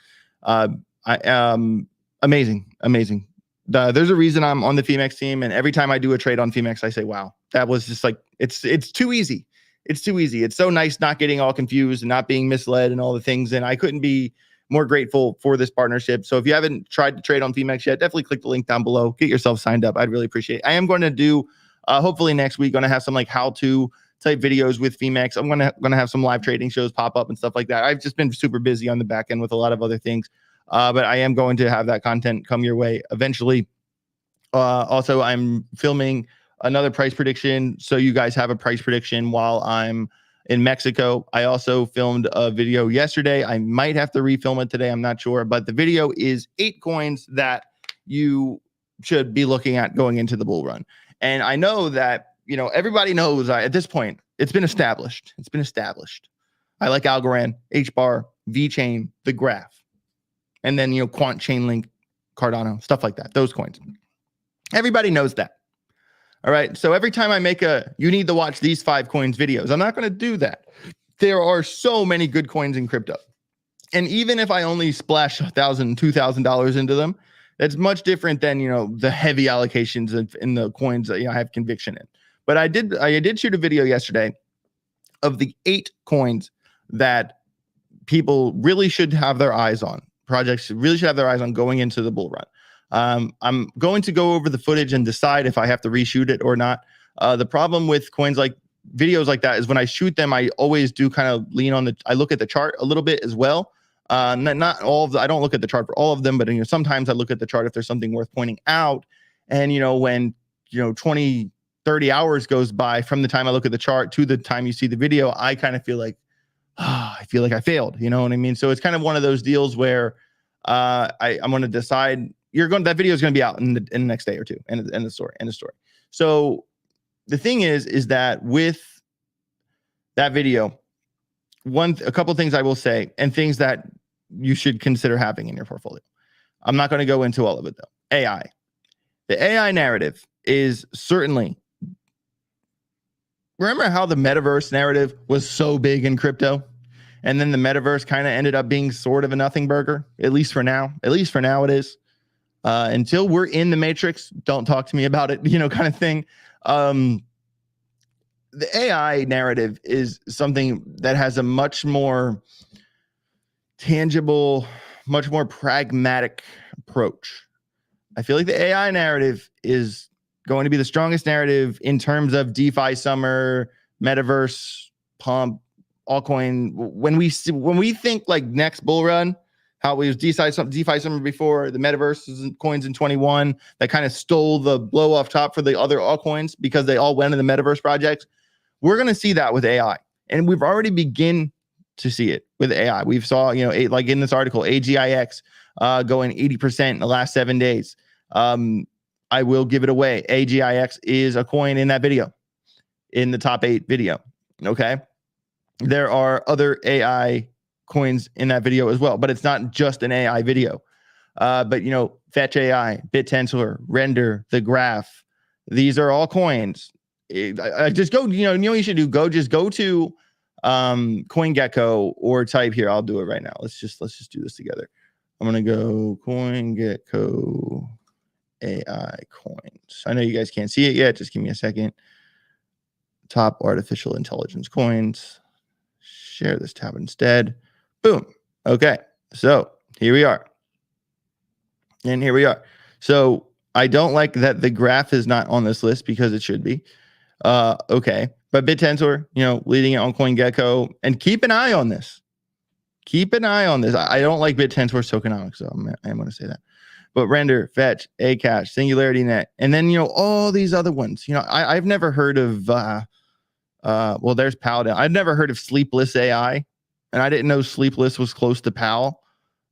Amazing. There's a reason I'm on the PHEMEX team, and every time I do a trade on PHEMEX, I say, wow, that was just like, it's too easy. It's too easy. It's so nice not getting all confused and not being misled and all the things. And I couldn't be more grateful for this partnership. So if you haven't tried to trade on PHEMEX yet, definitely click the link down below. Get yourself signed up. I'd really appreciate it. I am going to do, hopefully next week, going to have some like how-to type videos with PHEMEX. I'm gonna have some live trading shows pop up and stuff like that. I've just been super busy on the back end with a lot of other things, but I am going to have that content come your way eventually. Also, I'm filming another price prediction, so you guys have a price prediction while I'm in Mexico. I also filmed a video yesterday. I might have to refilm it today. I'm not sure, but the video is 8 coins that you should be looking at going into the bull run. And I know that everybody knows at this point, it's been established. I like Algorand, HBAR, VeChain, the Graph, and then, Quant, Chainlink, Cardano, stuff like that, those coins. Everybody knows that. All right. So every time I make you need to watch these 5 coins videos, I'm not going to do that. There are so many good coins in crypto. And even if I only splash $1,000, $2,000 into them, that's much different than, the heavy allocations in the coins that I have conviction in. But I did shoot a video yesterday of the 8 coins that people really should have their eyes on. Projects really should have their eyes on going into the bull run. I'm going to go over the footage and decide if I have to reshoot it or not. The problem with videos like that is when I shoot them, I always do kind of lean on I look at the chart a little bit as well. Not all of I don't look at the chart for all of them, but sometimes I look at the chart if there's something worth pointing out. And when 20, 30 hours goes by from the time I look at the chart to the time you see the video, I kind of feel like, I failed. You know what I mean? So it's kind of one of those deals where I'm going to decide that video is going to be out in the next day or two. End the story. So the thing is that with that video, a couple of things I will say and things that you should consider having in your portfolio. I'm not going to go into all of it though. AI. The AI narrative is certainly. Remember how the metaverse narrative was so big in crypto? And then the metaverse kind of ended up being sort of a nothing burger, at least for now. At least for now it is. Until we're in the matrix, don't talk to me about it, kind of thing. The AI narrative is something that has a much more tangible, much more pragmatic approach. I feel like the AI narrative is going to be the strongest narrative in terms of DeFi summer, metaverse, pump, altcoin. When we think like next bull run, how we was DeFi summer before, the Metaverse coins in 21 that kind of stole the blow off top for the other altcoins because they all went in the Metaverse projects. We're going to see that with AI. And we've already begin to see it with AI. We've saw, like in this article, AGIX going 80% in the last 7 days. I will give it away. AGIX is a coin in that video, in the top 8 video. Okay. There are other AI coins in that video as well, but it's not just an AI video. But Fetch AI, BitTensor, Render, The Graph, these are all coins. I just go, what you should do? Go to CoinGecko or type here. I'll do it right now. Let's just do this together. I'm gonna go CoinGecko AI coins. I know you guys can't see it yet. Just give me a second. Top artificial intelligence coins. Share this tab instead. Boom. Okay. So here we are. And here we are. So I don't like that the graph is not on this list because it should be. Okay. But BitTensor, leading it on CoinGecko. And keep an eye on this. Keep an eye on this. I don't like BitTensor's tokenomics, so I am going to say that. But Render, Fetch, Acash, Singularity Net, and then, all these other ones. I've never heard of, well, there's Paladin. I've never heard of Sleepless AI, and I didn't know Sleepless was close to Pal.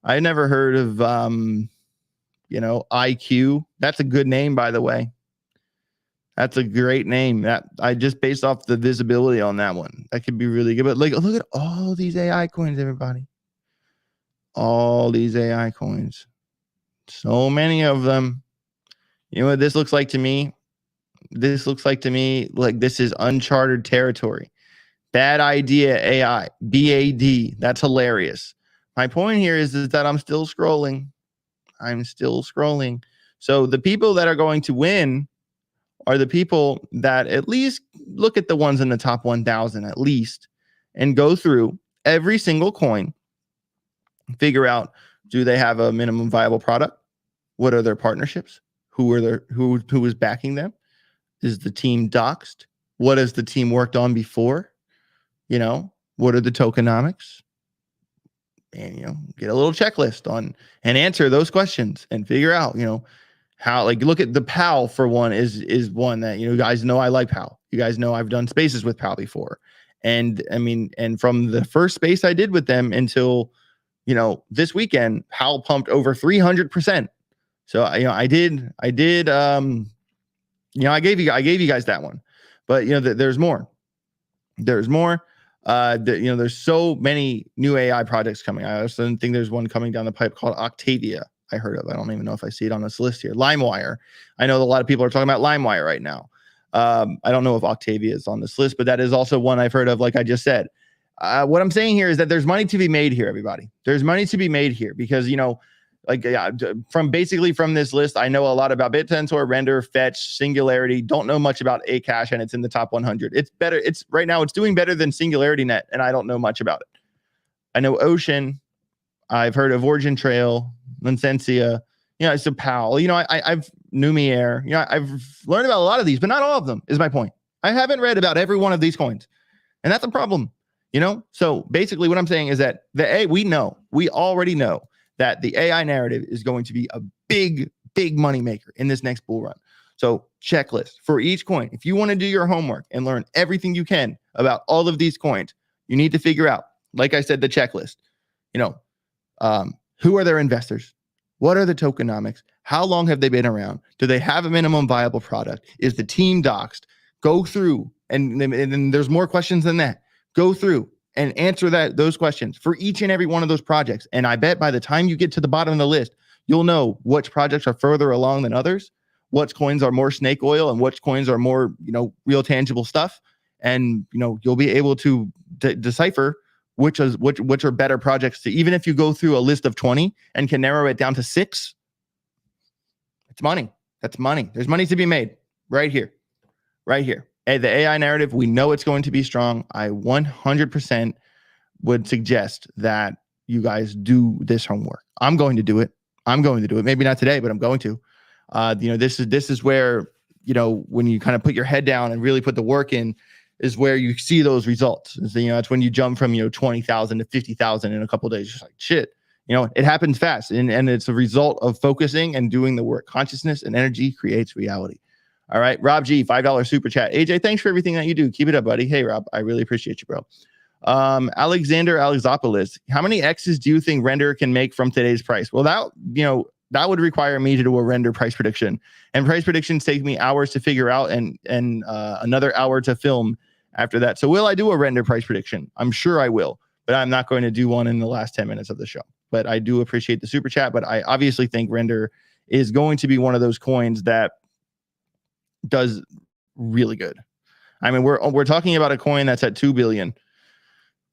I never heard of, IQ. That's a good name, by the way. That's a great name. That I just based off the visibility on that one. That could be really good. But look at all these AI coins, everybody. All these AI coins. So many of them. You know what this looks like to me? This looks like to me like this is uncharted territory. Bad idea AI. BAD. That's hilarious. My point here is that I'm still scrolling. So the people that are going to win are the people that at least look at the ones in the top 1,000 at least and go through every single coin, figure out, do they have a minimum viable product? What are their partnerships? Who is backing them? Is the team doxed? What has the team worked on before? What are the tokenomics? And, get a little checklist on and answer those questions and figure out, how, look at the PAL for one is one that, you guys know I like PAL. You guys know I've done spaces with PAL before. And and from the first space I did with them until, this weekend, PAL pumped over 300%. So, I gave you guys that one, but there's more. There's so many new AI projects coming. I also think there's one coming down the pipe called Octavia. I heard of. I don't even know if I see it on this list here. LimeWire. I know that a lot of people are talking about LimeWire right now. I don't know if Octavia is on this list, but that is also one I've heard of, like I just said. What I'm saying here is that there's money to be made here, everybody. There's money to be made here because, from this list, I know a lot about BitTensor, Render, Fetch, Singularity. Don't know much about Acash, and it's in the top 100. It's better. Right now, it's doing better than Singularity Net, and I don't know much about it. I know Ocean. I've heard of Origin Trail, Licentia. It's a PAL. I've Numiere. I've learned about a lot of these, but not all of them. Is my point. I haven't read about every one of these coins, and that's a problem. So basically, what I'm saying is that we already know that the AI narrative is going to be a big money maker in this next bull run. So checklist for each coin. If you want to do your homework and learn everything you can about all of these coins, you need to figure out, like I said, the checklist. Who are their investors? What are the tokenomics? How long have they been around? Do they have a minimum viable product? Is the team doxed? Go through, and there's more questions than that. Go through and answer those questions for each and every one of those projects. And I bet by the time you get to the bottom of the list, you'll know which projects are further along than others, which coins are more snake oil, and which coins are more, real tangible stuff. And, you'll be able to decipher which are better projects to, even if you go through a list of 20 and can narrow it down to 6, it's money. That's money. There's money to be made right here. The AI narrative, we know it's going to be strong. I 100% would suggest that you guys do this homework. I'm going to do it. Maybe not today, but I'm going to. This is where, when you kind of put your head down and really put the work in, is where you see those results. It's when you jump from 20,000 to 50,000 in a couple of days. Just like shit. it happens fast, and it's a result of focusing and doing the work. Consciousnness and energy creates reality. All right, Rob G, $5 super chat. AJ, thanks for everything that you do. Keep it up, buddy. Hey, Rob, I really appreciate you, bro. Alexander Alexopoulos, how many X's do you think render can make from today's price? Well, that would require me to do a render price prediction, and price predictions take me hours to figure out, and another hour to film after that. So will I do a render price prediction? I'm sure I will, but I'm not going to do one in the last 10 minutes of the show. But I do appreciate the super chat, but I obviously think render is going to be one of those coins that does really good. I mean, we're talking about a coin that's at 2 billion.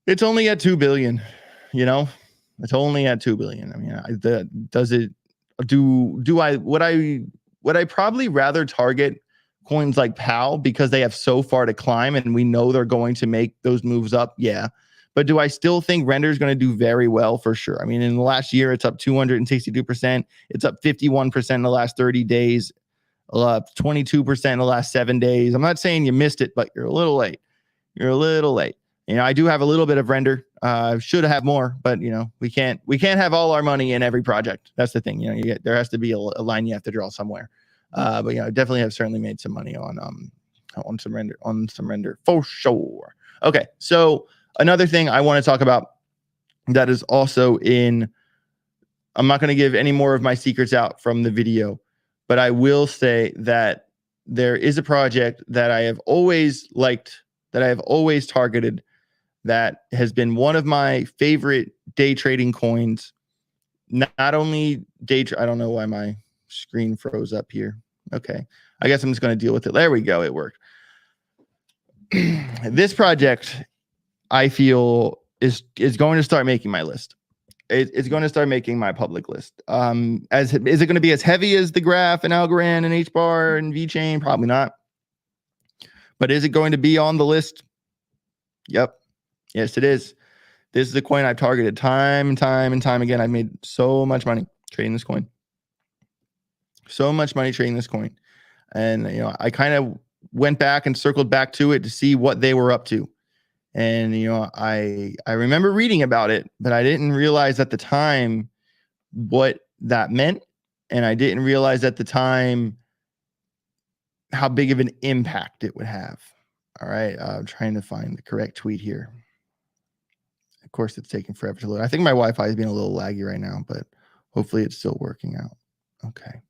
It's only at 2 billion, it's only at 2 billion. I mean, would I probably rather target coins like PAL because they have so far to climb and we know they're going to make those moves up? Yeah. But do I still think render is going to do very well? For sure. I mean, in the last year, it's up 262%. It's up 51% in the last 30 days. 22% in the last 7 days. I'm not saying you missed it, but you're a little late. I do have a little bit of render. Should have more, but we can't have all our money in every project. That's the thing. There has to be a line you have to draw somewhere. But I definitely have certainly made some money on some render for sure. Okay, so another thing I want to talk about that is also in. I'm not going to give any more of my secrets out from the video, but I will say that there is a project that I have always liked, that I have always targeted, that has been one of my favorite day trading coins. Not only I don't know why my screen froze up here. Okay, I guess I'm just going to deal with it. There we go. It worked. This project, I feel, is going to start making my list. It's going to start making my public list. Is it going to be as heavy as the Graph and Algorand and HBAR and VeChain? Probably not. But is it going to be on the list? Yep. Yes, it is. This is a coin I've targeted time and time again. I've made so much money trading this coin. And I kind of went back and circled back to it to see what they were up to. And, I remember reading about it, but I didn't realize at the time what that meant. And I didn't realize at the time how big of an impact it would have. All right. I'm trying to find the correct tweet here. Of course, it's taking forever to load. I think my Wi-Fi is being a little laggy right now, but hopefully it's still working out. Okay.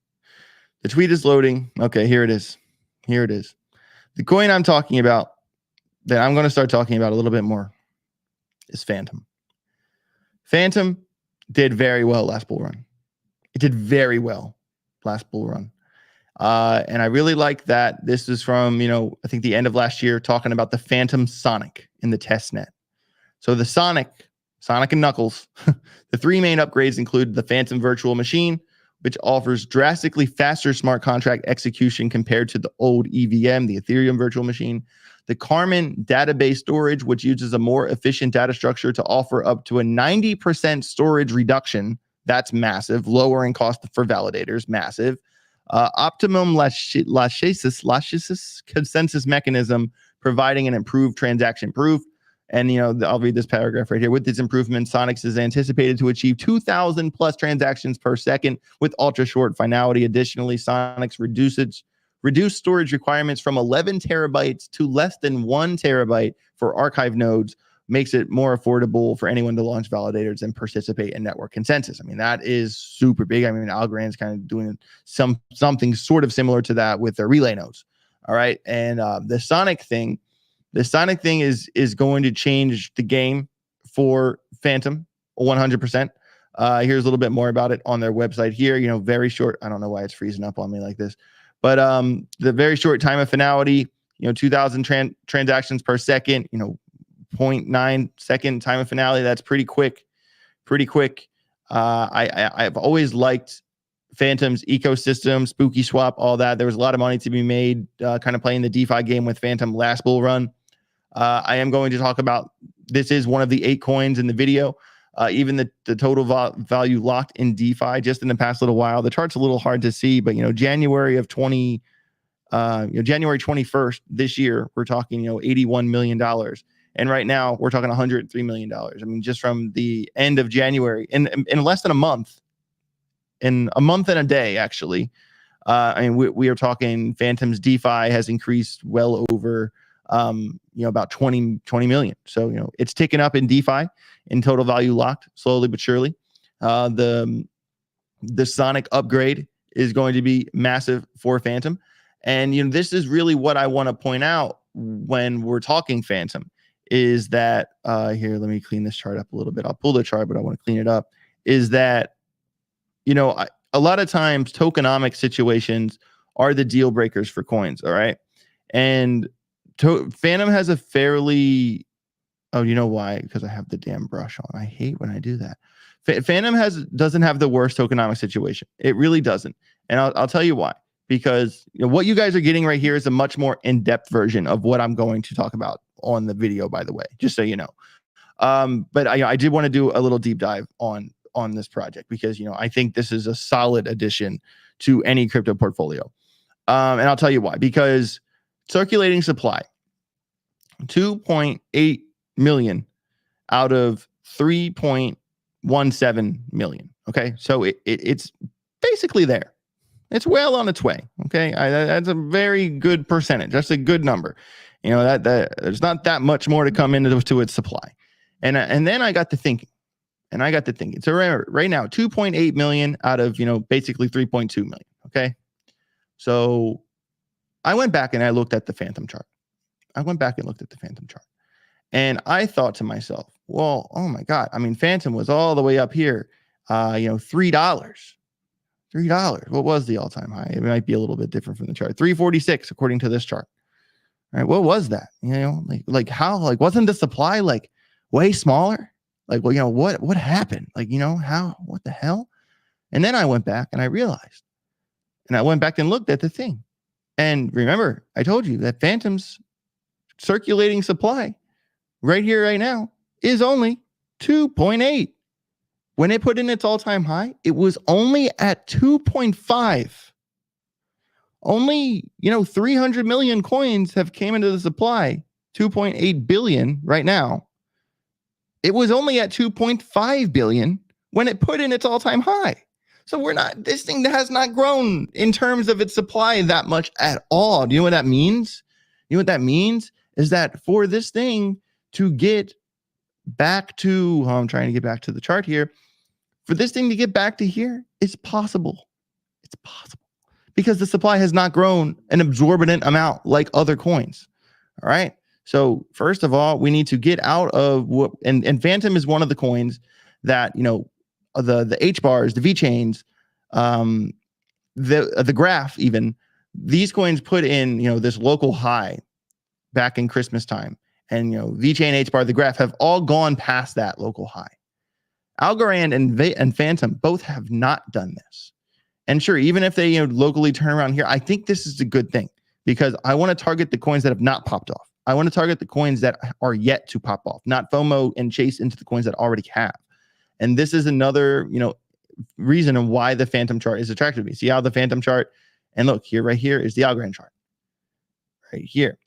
The tweet is loading. Okay, here it is. The coin I'm talking about, that I'm going to start talking about a little bit more, is Fantom. Fantom did very well last bull run. It did very well last bull run. And I really like that. This is from, I think the end of last year, talking about the Fantom Sonic in the test net. So the Sonic and Knuckles, the three main upgrades include the Fantom virtual machine, which offers drastically faster smart contract execution compared to the old EVM, the Ethereum virtual machine. The Carmen database storage, which uses a more efficient data structure to offer up to a 90% storage reduction. That's massive. Lowering cost for validators, massive. Optimum lachesis consensus mechanism, providing an improved transaction proof. And, I'll read this paragraph right here. With these improvements, Sonics is anticipated to achieve 2,000 plus transactions per second with ultra short finality. Additionally, Sonics reduced storage requirements from 11 terabytes to less than 1 terabyte for archive nodes, makes it more affordable for anyone to launch validators and participate in network consensus. I mean, that is super big. I mean, Algorand's kind of doing something sort of similar to that with their relay nodes. All right. And the Sonic thing is going to change the game for Fantom 100%. Here's a little bit more about it on their website here. Very short. I don't know why it's freezing up on me like this, but the very short time of finality, 2,000 transactions per second, 0.9 second time of finality. That's pretty quick. I've always liked Fantom's ecosystem, Spooky Swap, all that. There was a lot of money to be made kind of playing the DeFi game with Fantom last bull run. I am going to talk about, this is one of the 8 coins in the video. Even the total value locked in DeFi just in the past little while. The chart's a little hard to see, but January 21st this year, we're talking $81 million. And right now we're talking $103 million. I mean, just from the end of January, in less than a month, in a month and a day, actually. I mean, we are talking Fantom's DeFi has increased well over, about 20 million. So, it's ticking up in DeFi, in total value locked, slowly but surely. The Sonic upgrade is going to be massive for Fantom. And, this is really what I want to point out when we're talking Fantom, is that, here, let me clean this chart up a little bit. I'll pull the chart, but I want to clean it up, is that, a lot of times tokenomic situations are the deal breakers for coins. All right. And Fantom has a fairly, oh, you know why? Because I have the damn brush on. I hate when I do that. Fantom doesn't have the worst tokenomic situation. It really doesn't. And I'll tell you why. Because what you guys are getting right here is a much more in-depth version of what I'm going to talk about on the video, by the way, just so you know. But I did want to do a little deep dive on this project, because I think this is a solid addition to any crypto portfolio. And I'll tell you why. Because circulating supply, 2.8 million out of 3.17 million. Okay, so it's basically there. It's well on its way. Okay, that's a very good percentage. That's a good number. That there's not that much more to come into its supply. And then I got to thinking. So right now, 2.8 million out of, basically 3.2 million. Okay. So I went back and I looked at the Fantom chart. And I thought to myself, well, oh my God. I mean, Fantom was all the way up here, $3. What was the all-time high? It might be a little bit different from the chart. 346, according to this chart. All right. What was that? Wasn't the supply way smaller? What happened? What the hell? And then I went back and I realized, and I went back and looked at the thing. And remember, I told you that Fantom's circulating supply right here, right now, is only 2.8. When it put in its all-time high, it was only at 2.5. Only, 300 million coins have came into the supply, 2.8 billion right now. It was only at 2.5 billion when it put in its all-time high. So this thing has not grown in terms of its supply that much at all. Do you know what that means? That means is that for this thing to get back to, I'm trying to get back to the chart here. For this thing to get back to here, it's possible. It's possible because the supply has not grown an exorbitant amount like other coins. All right. So first of all, we need to get out of what, and Fantom is one of the coins that, the H bars, the V chains, the graph, even these coins put in, this local high back in Christmas time, and, V chain, H bar, the graph have all gone past that local high. Algorand and Fantom both have not done this. And sure, even if they, locally turn around here, I think this is a good thing because I want to target the coins that have not popped off. I want to target the coins that are yet to pop off, not FOMO and chase into the coins that already have. And this is another, reason of why the Fantom chart is attractive to me. See how the Fantom chart, and look here, right here is the Algorand chart. Right here,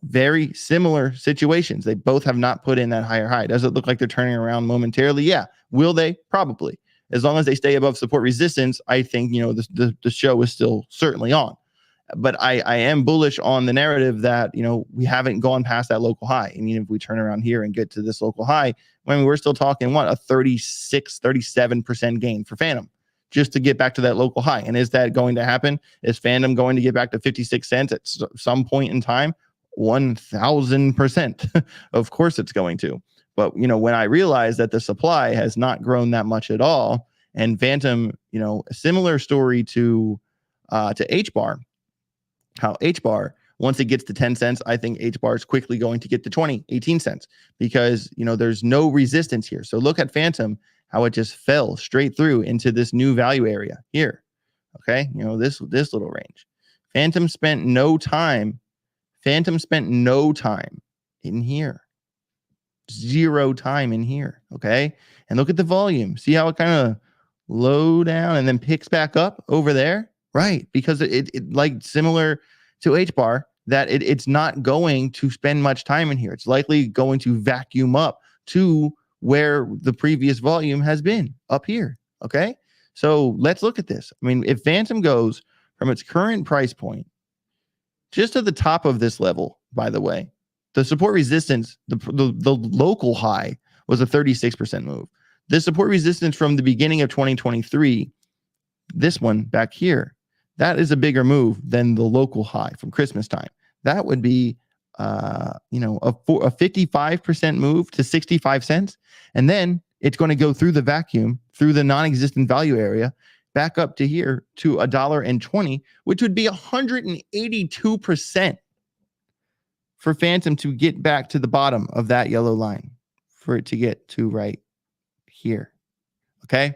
very similar situations. They both have not put in that higher high. Does it look like they're turning around momentarily? Yeah. Will they? Probably. As long as they stay above support resistance, I think, the show is still certainly on. But I am bullish on the narrative that, we haven't gone past that local high. I mean, if we turn around here and get to this local high, we're still talking, a 37% gain for Fantom just to get back to that local high. And is that going to happen? Is Fantom going to get back to 56 cents at some point in time? 1,000%. Of course it's going to. But, when I realized that the supply has not grown that much at all, and Fantom, a similar story to H bar, how H bar, once it gets to 10 cents, I think H bar is quickly going to get to 18 cents because, there's no resistance here. So look at Fantom, how it just fell straight through into this new value area here. Okay. This little range. Fantom spent no time in here. 0 time in here. Okay. And look at the volume. See how it kind of low down and then picks back up over there? Right. Because it like similar to H bar, that it's not going to spend much time in here. It's likely going to vacuum up to where the previous volume has been, up here. Okay. So let's look at this. I mean, if Fantom goes from its current price point just to the top of this level, by the way, the support resistance, the local high was a 36% move. The support resistance from the beginning of 2023, this one back here, that is a bigger move than the local high from Christmas time. That would be, a 55% move to 65 cents. And then it's going to go through the vacuum, through the non-existent value area, back up to here to $1.20, which would be 182% for Fantom to get back to the bottom of that yellow line, for it to get to right here. Okay.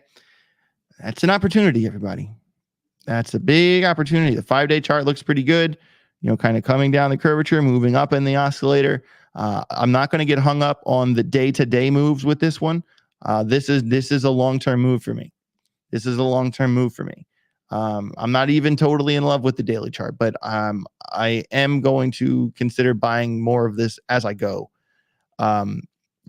That's an opportunity, everybody. That's a big opportunity. The 5-day chart looks pretty good, kind of coming down the curvature, moving up in the oscillator. I'm not going to get hung up on the day-to-day moves with this one. This is a long-term move for me. I'm not even totally in love with the daily chart, but I am going to consider buying more of this as I go.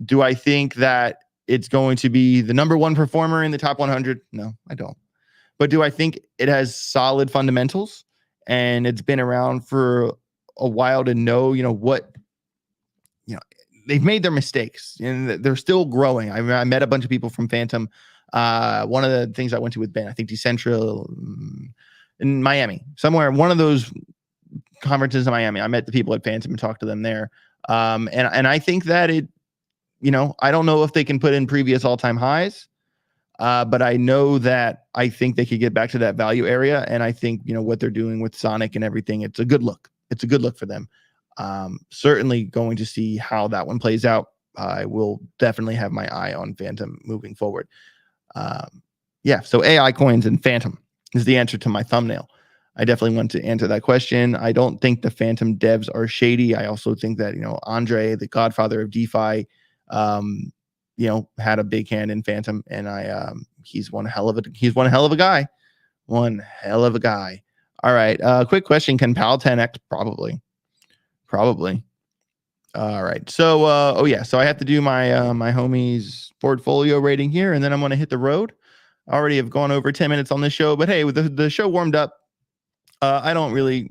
Do I think that it's going to be the number one performer in the top 100? No, I don't. But do I think it has solid fundamentals and it's been around for a while to know, what, they've made their mistakes and they're still growing. I met a bunch of people from Fantom. One of the things I went to with Ben, I think Decentral in Miami, somewhere, one of those conferences in Miami. I met the people at Fantom and talked to them there. And I think that I don't know if they can put in previous all-time highs. But I know that I think they could get back to that value area. And I think, what they're doing with Sonic and everything, it's a good look. It's a good look for them. Certainly going to see how that one plays out. I will definitely have my eye on Fantom moving forward. So AI coins and Fantom is the answer to my thumbnail. I definitely want to answer that question. I don't think the Fantom devs are shady. I also think that, Andre, the godfather of DeFi, had a big hand in Fantom, and he's one hell of a guy. One hell of a guy. All right. Quick question. Can PAL 10X? Probably. All right. So, so I have to do my, my homie's portfolio rating here, and then I'm going to hit the road. I already have gone over 10 minutes on this show, but hey, with the show warmed up, I don't really,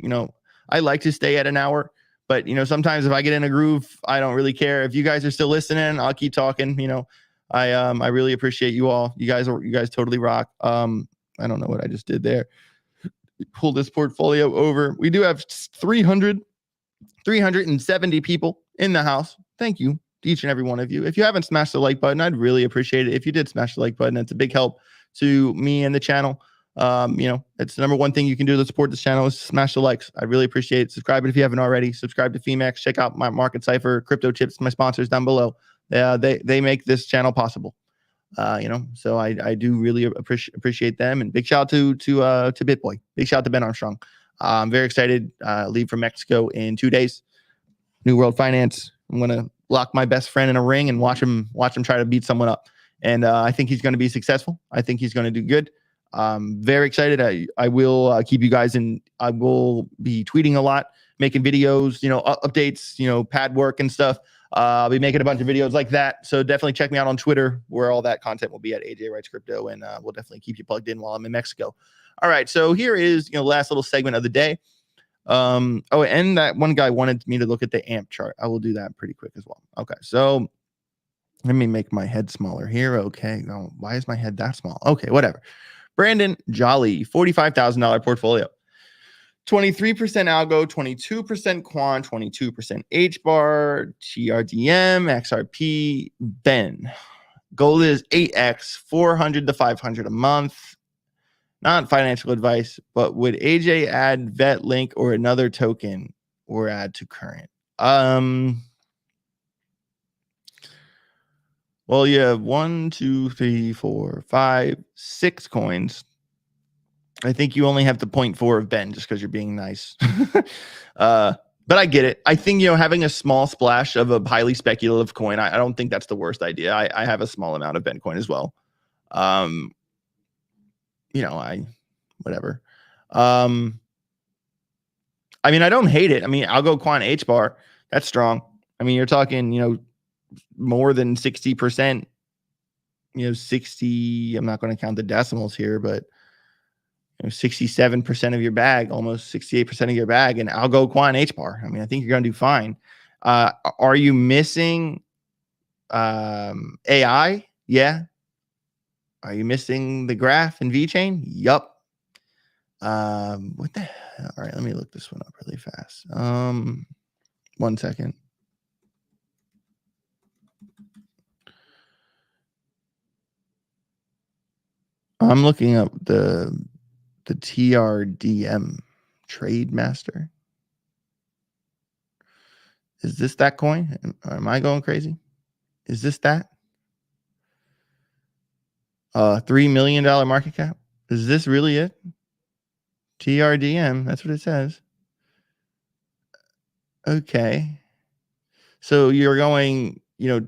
I like to stay at an hour. But, sometimes if I get in a groove, I don't really care. If you guys are still listening, I'll keep talking. I really appreciate you all. You guys totally rock. I don't know what I just did there. Pull this portfolio over. We do have 370 people in the house. Thank you to each and every one of you. If you haven't smashed the like button, I'd really appreciate it. If you did smash the like button, it's a big help to me and the channel. It's the number one thing you can do to support this channel is smash the likes. I really appreciate it. Subscribe if you haven't already. Subscribe to PHEMEX. Check out my Market Cipher, Crypto Chips, my sponsors down below. They make this channel possible. So I do really appreciate them. And big shout out to BitBoy. Big shout out to Ben Armstrong. I'm very excited. Leave for Mexico in 2 days. New World Finance. I'm gonna lock my best friend in a ring and watch him try to beat someone up. And I think he's going to be successful. I think he's going to do good. Very excited. I will keep you guys in. I will be tweeting a lot, making videos, updates, pad work and stuff. I'll be making a bunch of videos like that. So definitely check me out on Twitter, where all that content will be at AJ Writes Crypto, and we'll definitely keep you plugged in while I'm in Mexico. All right. So here is, last little segment of the day. And that one guy wanted me to look at the AMP chart. I will do that pretty quick as well. Okay. So let me make my head smaller here. Okay. No, why is my head that small? Okay. Whatever. Brandon Jolly, $45,000 portfolio. 23% algo, 22% quant, 22% HBAR, TRDM, XRP, Ben. Goal is 8x, 400 to 500 a month. Not financial advice, but would AJ add Vet Link or another token or add to current? Well, you have 1, 2, 3, 4, 5, 6 coins. I think you only have the 0.4 of Ben just because you're being nice. But I get it. I think, having a small splash of a highly speculative coin, I don't think that's the worst idea. I have a small amount of Ben coin as well. Whatever. I I mean, I don't hate it. I mean, I'll go quant H bar. That's strong. I mean, you're talking, more than 60%, 60, I'm not going to count the decimals here, but 67% of your bag, almost 68% of your bag, and I'll go quant H bar. I mean, I think you're going to do fine. Are you missing AI? Yeah. Are you missing the graph and VeChain? Yup. What the hell? All right, let me look this one up really fast. 1 second. I'm looking up the TRDM Trade Master. Is this that coin? Am I going crazy? Is this that? $3 million market cap. Is this really it? TRDM. That's what it says. Okay. So you're going,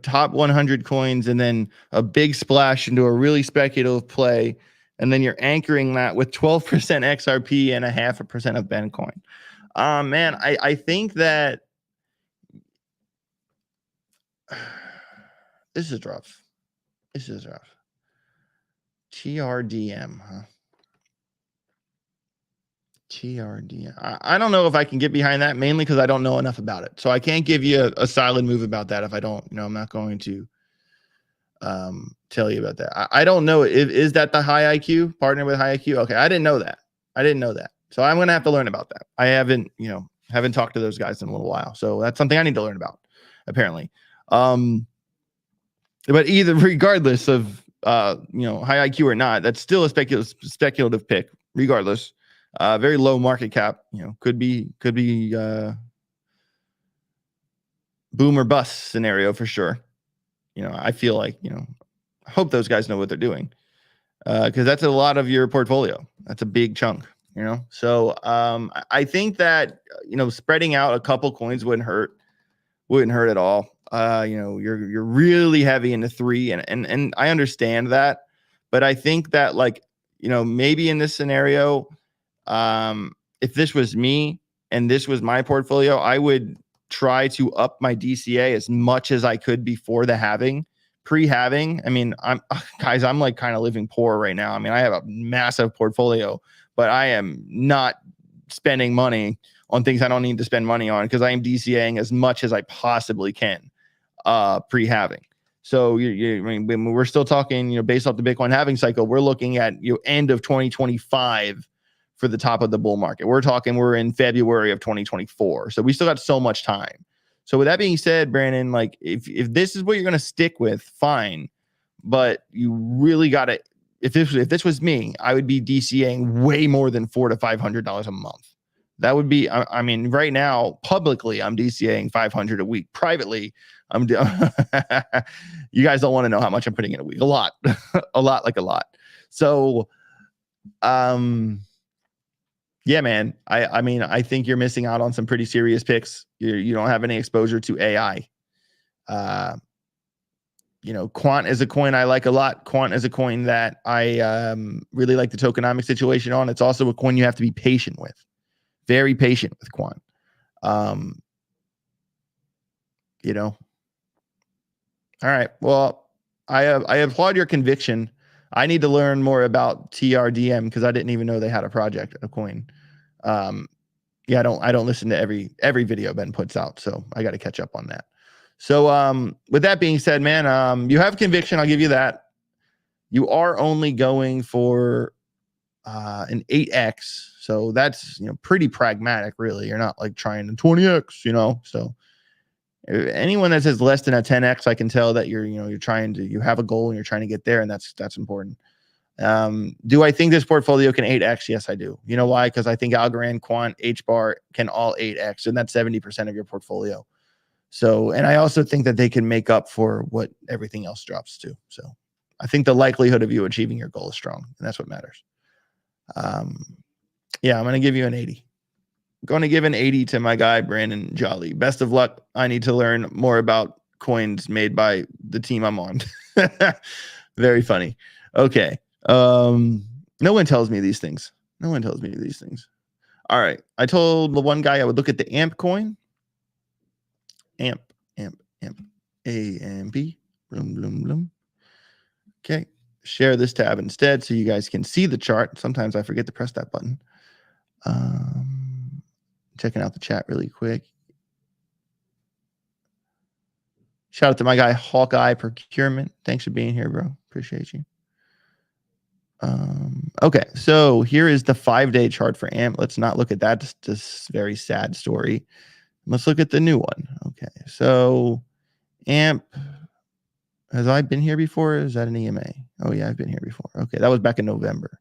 top 100 coins and then a big splash into a really speculative play. And then you're anchoring that with 12% XRP and 0.5% of Bitcoin. Man, I think that this is rough. This is rough. TRDM, huh? TRDM. I don't know if I can get behind that, mainly because I don't know enough about it. So I can't give you a solid move about that if I don't, I'm not going to tell you about that. I don't know. Is that the high IQ partner with high IQ? Okay, I didn't know that. So I'm gonna have to learn about that. I haven't talked to those guys in a little while. So that's something I need to learn about, apparently. But regardless of high IQ or not, that's still a speculative pick, regardless. Very low market cap, could be boom or bust scenario for sure. I feel like, I hope those guys know what they're doing, because that's a lot of your portfolio. That's a big chunk, So I think that, spreading out a couple coins wouldn't hurt at all. You're really heavy into 3, and I understand that, but I think that, like, maybe in this scenario, if this was me and this was my portfolio, I would try to up my DCA as much as I could before the halving. Pre-halving, I mean, I'm like kind of living poor right now. I mean, I have a massive portfolio, but I am not spending money on things I don't need to spend money on, because I am DCAing as much as I possibly can pre-halving. So I mean, we're still talking, based off the Bitcoin halving cycle, we're looking at end of 2025 for the top of the bull market. We're in February of 2024. So we still got so much time. So with that being said, Brandon, like, if this is what you're going to stick with, fine. But you really got to, if this was me, I would be DCAing way more than $400 to $500 a month. That would be, I mean, right now, publicly, I'm DCAing $500 a week. Privately, you guys don't want to know how much I'm putting in a week. A lot, a lot. So, yeah, man. I mean, I think you're missing out on some pretty serious picks. You don't have any exposure to AI. Quant is a coin I like a lot. Quant is a coin that I really like the tokenomics situation on. It's also a coin you have to be patient with. Very patient with quant. All right. Well, I applaud your conviction. I need to learn more about TRDM, because I didn't even know they had a project, a coin. Yeah, I don't listen to every video Ben puts out, so I got to catch up on that. So with that being said, man, you have conviction. I'll give you that. You are only going for an 8x, so that's pretty pragmatic, really. You're not like trying to 20x, So anyone that says less than a 10x, I can tell that you have a goal and you're trying to get there, and that's important. Do I think this portfolio can 8x? Yes, I do. You know why? Because I think Algorand, Quant, HBAR can all 8x, and that's 70% of your portfolio. So, and I also think that they can make up for what everything else drops to. So I think the likelihood of you achieving your goal is strong, and that's what matters. Yeah, I'm going to give you an 80. I'm going to give an 80 to my guy, Brandon Jolly. Best of luck. I need to learn more about coins made by the team I'm on. Very funny. Okay. No one tells me these things. All right. I told the one guy I would look at the AMP coin. AMP. AMP. Bloom, bloom, bloom. Okay. Share this tab instead so you guys can see the chart. Sometimes I forget to press that button. Checking out the chat really quick. Shout out to my guy, Hawkeye Procurement. Thanks for being here, bro. Appreciate you. Okay, so here is the 5-day chart for AMP. Let's not look at that. This very sad story. Let's look at the new one. Okay, so AMP. Has I been here before? Is that an EMA? Oh, yeah, I've been here before. Okay, that was back in November.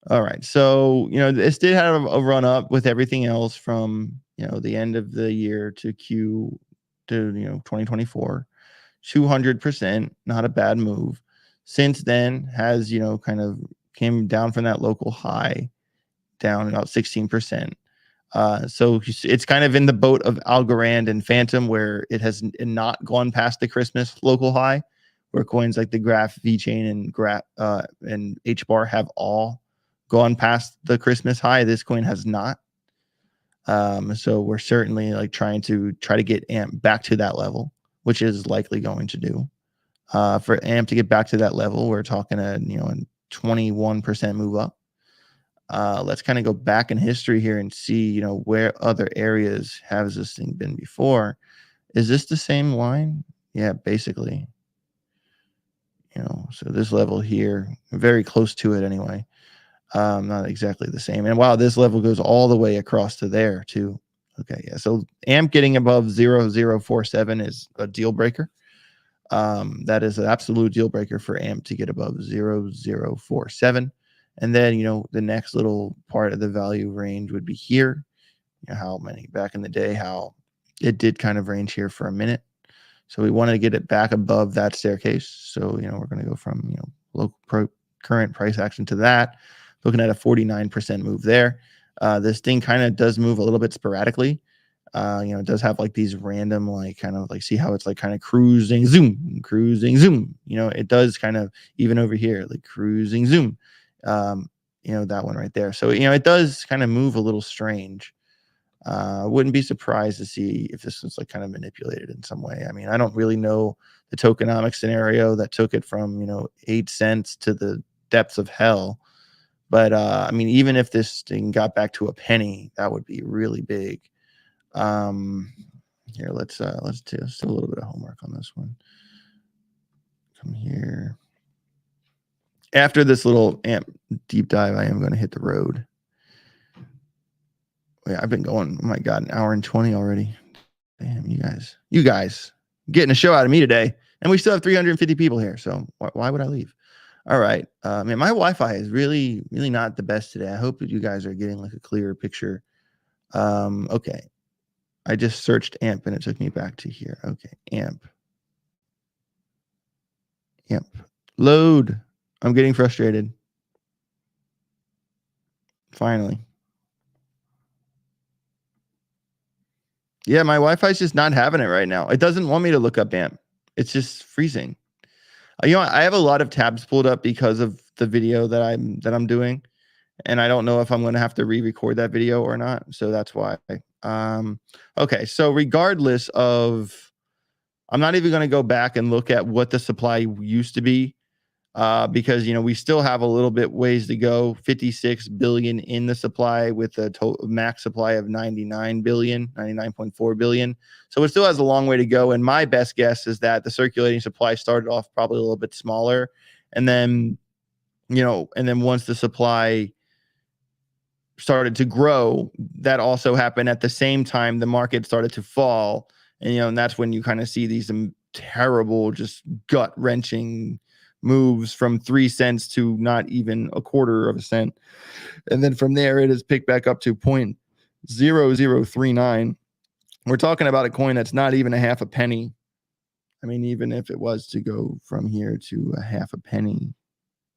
All right, so, this did have a run up with everything else from, the end of the year to 2024. 200%, not a bad move. Since then has, kind of came down from that local high down about 16%. So it's kind of in the boat of Algorand and Fantom, where it has not gone past the Christmas local high, where coins like the Graph, VeChain, and HBAR have all gone past the Christmas high. This coin has not. So we're certainly like trying to get AMP back to that level, which is likely going to do. For AMP to get back to that level, we're talking a 21% move up. Let's kind of go back in history here and see, where other areas has this thing been before. Is this the same line? Yeah, basically. So this level here, very close to it anyway. Not exactly the same. And wow, this level goes all the way across to there too. Okay, yeah. So AMP getting above 0047 is a deal breaker. That is an absolute deal breaker for AMP to get above 0047. And then, the next little part of the value range would be here. How many back in the day, how it did kind of range here for a minute. So we wanted to get it back above that staircase. So, we're going to go from, local current price action to that. Looking at a 49% move there. This thing kind of does move a little bit sporadically. It does have like these random, like kind of like, see how it's like kind of cruising, zoom, cruising, zoom. It does kind of even over here, like cruising, zoom. That one right there. So, it does kind of move a little strange. Wouldn't be surprised to see if this was like kind of manipulated in some way. I mean, I don't really know the tokenomic scenario that took it from, 8 cents to the depths of hell. But, I mean, even if this thing got back to a penny, that would be really big. Here, let's do a little bit of homework on this one. Come here. After this little AMP deep dive, I am going to hit the road. Yeah, I've been going, oh my God, an hour and 20 already. Damn, you guys getting a show out of me today. And we still have 350 people here. So why would I leave? All right. Man, my Wi-Fi is really, really not the best today. I hope that you guys are getting like a clearer picture. Okay. I just searched AMP and it took me back to here. Okay. AMP. Load. I'm getting frustrated. Finally. Yeah, my Wi-Fi is just not having it right now. It doesn't want me to look up AMP. It's just freezing. I have a lot of tabs pulled up because of the video that I'm doing, and I don't know if I'm going to have to re-record that video or not. So that's why. Okay, so regardless of, I'm not even going to go back and look at what the supply used to be, because we still have a little bit ways to go. 56 billion in the supply with a total max supply of 99.4 billion. So it still has a long way to go. And my best guess is that the circulating supply started off probably a little bit smaller, and then once the supply started to grow, that also happened at the same time the market started to fall, and that's when you kind of see these terrible, just gut wrenching moves from 3 cents to not even a quarter of a cent. And then from there, it has picked back up to 0.0039. We're talking about a coin that's not even a half a penny. I mean, even if it was to go from here to a half a penny,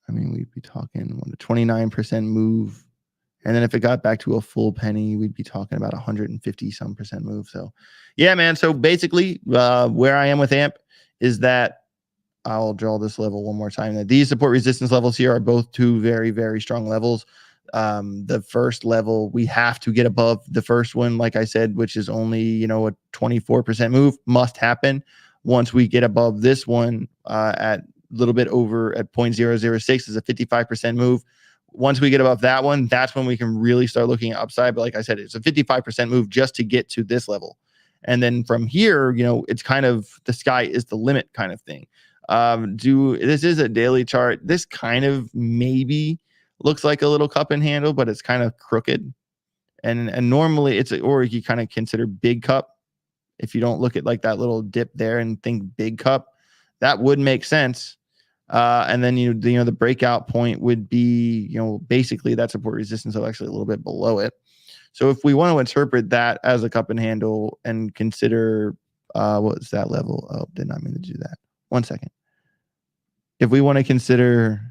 I mean, we'd be talking a 29% move. And then if it got back to a full penny, we'd be talking about 150% move. So yeah, man. So basically where I am with AMP is that I'll draw this level one more time. That these support resistance levels here are both two very, very strong levels. the first level, we have to get above the first one, like I said, which is only, you know, a 24% move must happen. Once we get above this one at a little bit over at 0.006 is a 55% move. Once we get above that one, that's when we can really start looking at upside. But like I said, it's a 55% move just to get to this level. And then from here, you know, it's kind of the sky is the limit kind of thing. This is a daily chart. This kind of maybe looks like a little cup and handle, but it's kind of crooked. And normally it's, or you kind of consider big cup. If you don't look at like that little dip there and think big cup, that would make sense. And then, you know, the breakout point would be, you know, basically that support resistance, so actually a little bit below it. So if we want to interpret that as a cup and handle and consider, what was that level? Oh, did not mean to do that. 1 second. If we want to consider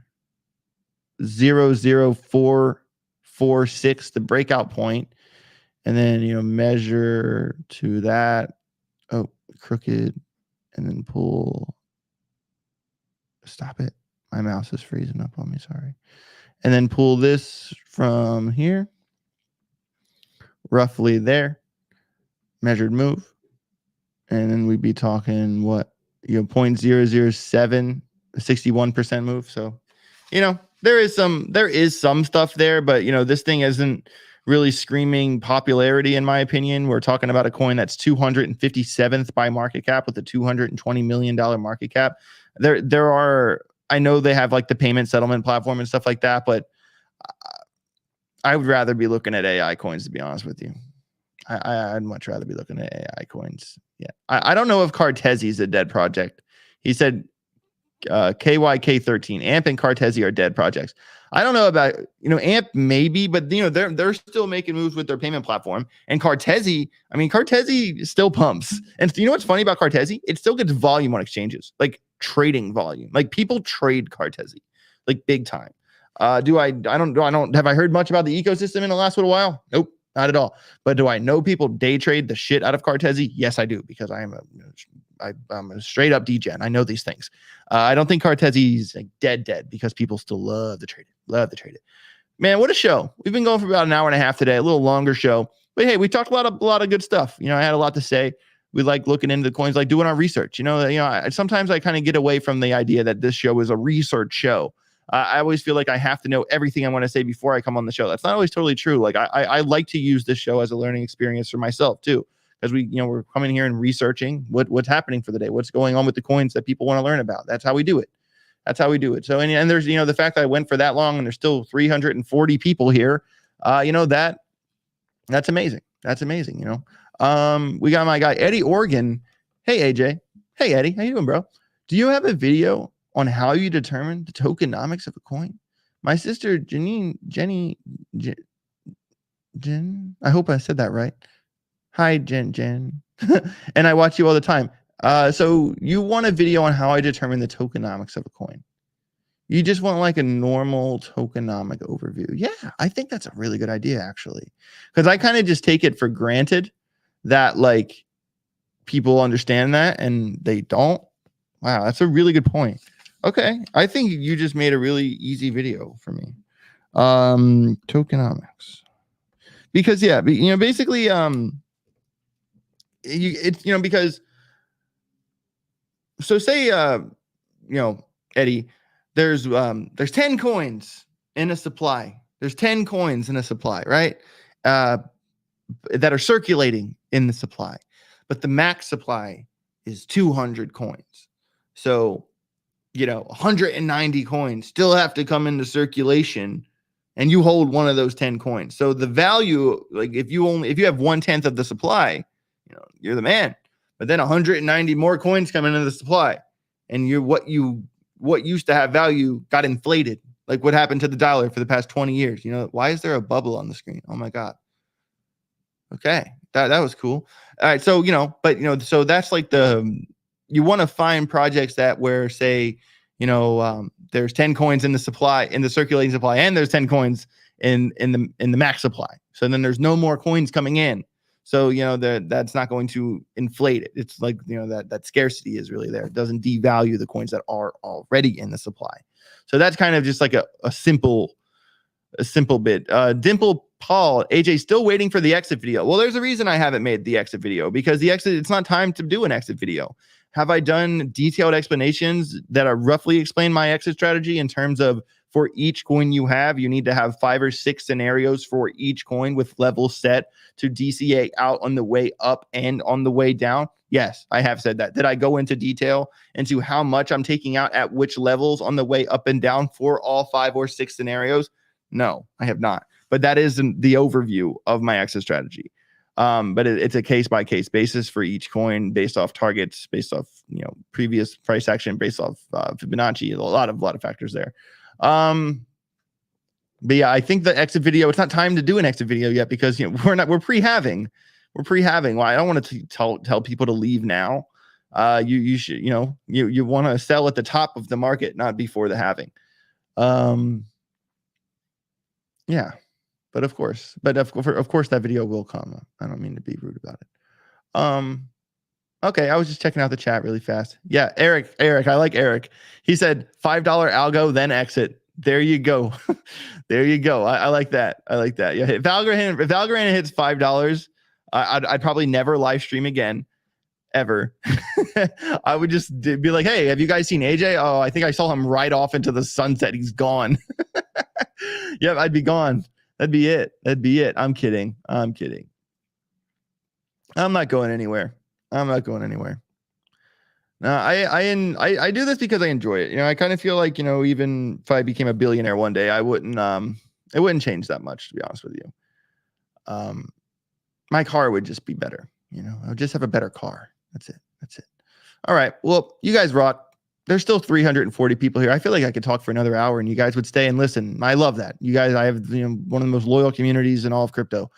00446, the breakout point, and then, you know, measure to that, oh, crooked, and then pull. Stop it. My mouse is freezing up on me. Sorry. And then pull this from here, roughly there, measured move. And then we'd be talking what, you know, 0.007, 61% move. So, you know, there is some stuff there, but, you know, this thing isn't really screaming popularity, in my opinion. We're talking about a coin that's 257th by market cap with a $220 million market cap. There are, I know they have like the payment settlement platform and stuff like that, but I would rather be looking at AI coins, to be honest with you. I'd much rather be looking at AI coins. Yeah. I don't know if Cartesi is a dead project. He said KYK13, AMP and Cartesi are dead projects. I don't know about, you know, AMP maybe, but, you know, they're still making moves with their payment platform. And Cartesi, I mean, Cartesi still pumps. And you know what's funny about Cartesi? It still gets volume on exchanges, like trading volume. Like people trade Cartesi, like big time. I don't have I heard much about the ecosystem in the last little while? Nope, not at all. But do I know people day trade the shit out of Cartesi? Yes, I do, because I'm a straight up degen. I know these things. I don't think Cartesi is like dead because people still love to trade it. Man, what a show. We've been going for about an hour and a half today, a little longer show. But hey, we talked a lot of good stuff. You know, I had a lot to say. We like looking into the coins, like doing our research. Sometimes I kind of get away from the idea that this show is a research show. I always feel like I have to know everything I want to say before I come on the show. That's not always totally true. Like I like to use this show as a learning experience for myself too, because we're coming here and researching what's happening for the day, what's going on with the coins that people want to learn about. That's how we do it. So, and there's, the fact that I went for that long and there's still 340 people here, that's amazing. That's amazing. We got my guy, Eddie Organ. Hey, AJ. Hey, Eddie. How you doing, bro? Do you have a video on how you determine the tokenomics of a coin? My sister, Jen, I hope I said that right. Hi, Jen. And I watch you all the time. So you want a video on how I determine the tokenomics of a coin? You just want like a normal tokenomic overview. Yeah, I think that's a really good idea, actually. Because I kind of just take it for granted that like people understand that and they don't. Wow, that's a really good point. Okay, I think you just made a really easy video for me. Tokenomics. Because basically because so say Eddie, there's 10 coins in a supply. There's 10 coins in a supply, right? That are circulating in the supply. But the max supply is 200 coins. So, 190 coins still have to come into circulation, and you hold one of those 10 coins. So the value, like if you have 1/10 of the supply, you're the man. But then 190 more coins come into the supply, and what used to have value got inflated. Like what happened to the dollar for the past 20 years. Why is there a bubble on the screen? Oh my God. Okay. That was cool. All right. So, so that's like you want to find projects that where say, there's 10 coins in the supply, in the circulating supply, and there's 10 coins in the max supply. So then there's no more coins coming in. So, that's not going to inflate it. It's like, that scarcity is really there. It doesn't devalue the coins that are already in the supply. So that's kind of just like a simple a simple bit. Dimple Paul, AJ, still waiting for the exit video. Well, there's a reason I haven't made the exit video, because the exit, it's not time to do an exit video. Have I done detailed explanations that are roughly explain my exit strategy in terms of, for each coin you have, you need to have 5 or 6 scenarios for each coin with levels set to DCA out on the way up and on the way down? Yes, I have said that. Did I go into detail into how much I'm taking out at which levels on the way up and down for all 5 or 6 scenarios? No, I have not. But that is the overview of my exit strategy. But it's a case-by-case basis for each coin, based off targets, based off previous price action, based off Fibonacci. A lot of factors there. But yeah, I think the exit video, it's not time to do an exit video yet, because we're pre-halving. Well, I don't want to tell people to leave now. You should, you want to sell at the top of the market, not before the halving. Yeah, but of course that video will come. I don't mean to be rude about it. Okay, I was just checking out the chat really fast. Yeah, Eric, I like Eric. He said $5 algo, then exit. There you go. There you go. I like that. Yeah, if Valorant hits $5, I'd probably never live stream again, ever. I would just be like, hey, have you guys seen AJ? Oh, I think I saw him right off into the sunset. He's gone. Yep, I'd be gone. That'd be it. I'm kidding. I'm not going anywhere. No, I do this because I enjoy it. I kind of feel like, even if I became a billionaire one day, it wouldn't change that much, to be honest with you. My car would just be better. I would just have a better car. That's it. All right. Well, you guys rock. There's still 340 people here. I feel like I could talk for another hour and you guys would stay and listen. I love that. You guys, I have, one of the most loyal communities in all of crypto.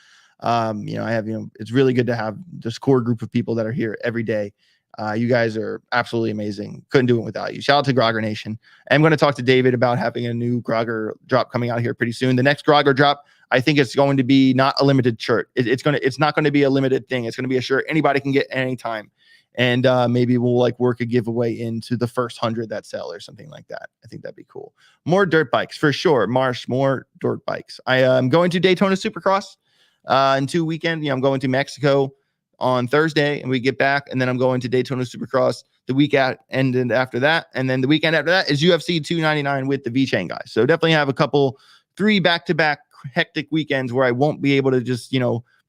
I have, it's really good to have this core group of people that are here every day. You guys are absolutely amazing. Couldn't do it without you. Shout out to Grogger Nation. I'm going to talk to David about having a new Grogger drop coming out here pretty soon. The next Grogger drop, I think it's going to be not a limited shirt. It's not going to be a limited thing. It's going to be a shirt anybody can get anytime. And maybe we'll work a giveaway into the first 100 that sell or something like that. I think that'd be cool. More dirt bikes for sure. Marsh, more dirt bikes. I am going to Daytona Supercross in 2 weekends. I'm going to Mexico on Thursday and we get back, and then I'm going to Daytona Supercross the weekend and after that, and then the weekend after that is UFC 299 with the V-Chain guys. So definitely have a couple 3 back-to-back hectic weekends where I won't be able to just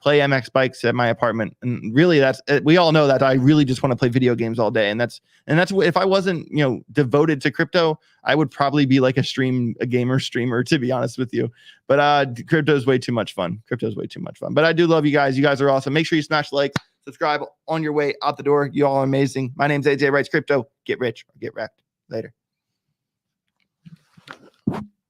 play MX bikes at my apartment. And really, we all know that I really just want to play video games all day. And that's if I wasn't, devoted to crypto, I would probably be like a gamer streamer, to be honest with you. But crypto is way too much fun. But I do love you guys. You guys are awesome. Make sure you smash the like, subscribe on your way out the door. You all are amazing. My name's AJ Writes Crypto. Get rich or get wrecked. Later.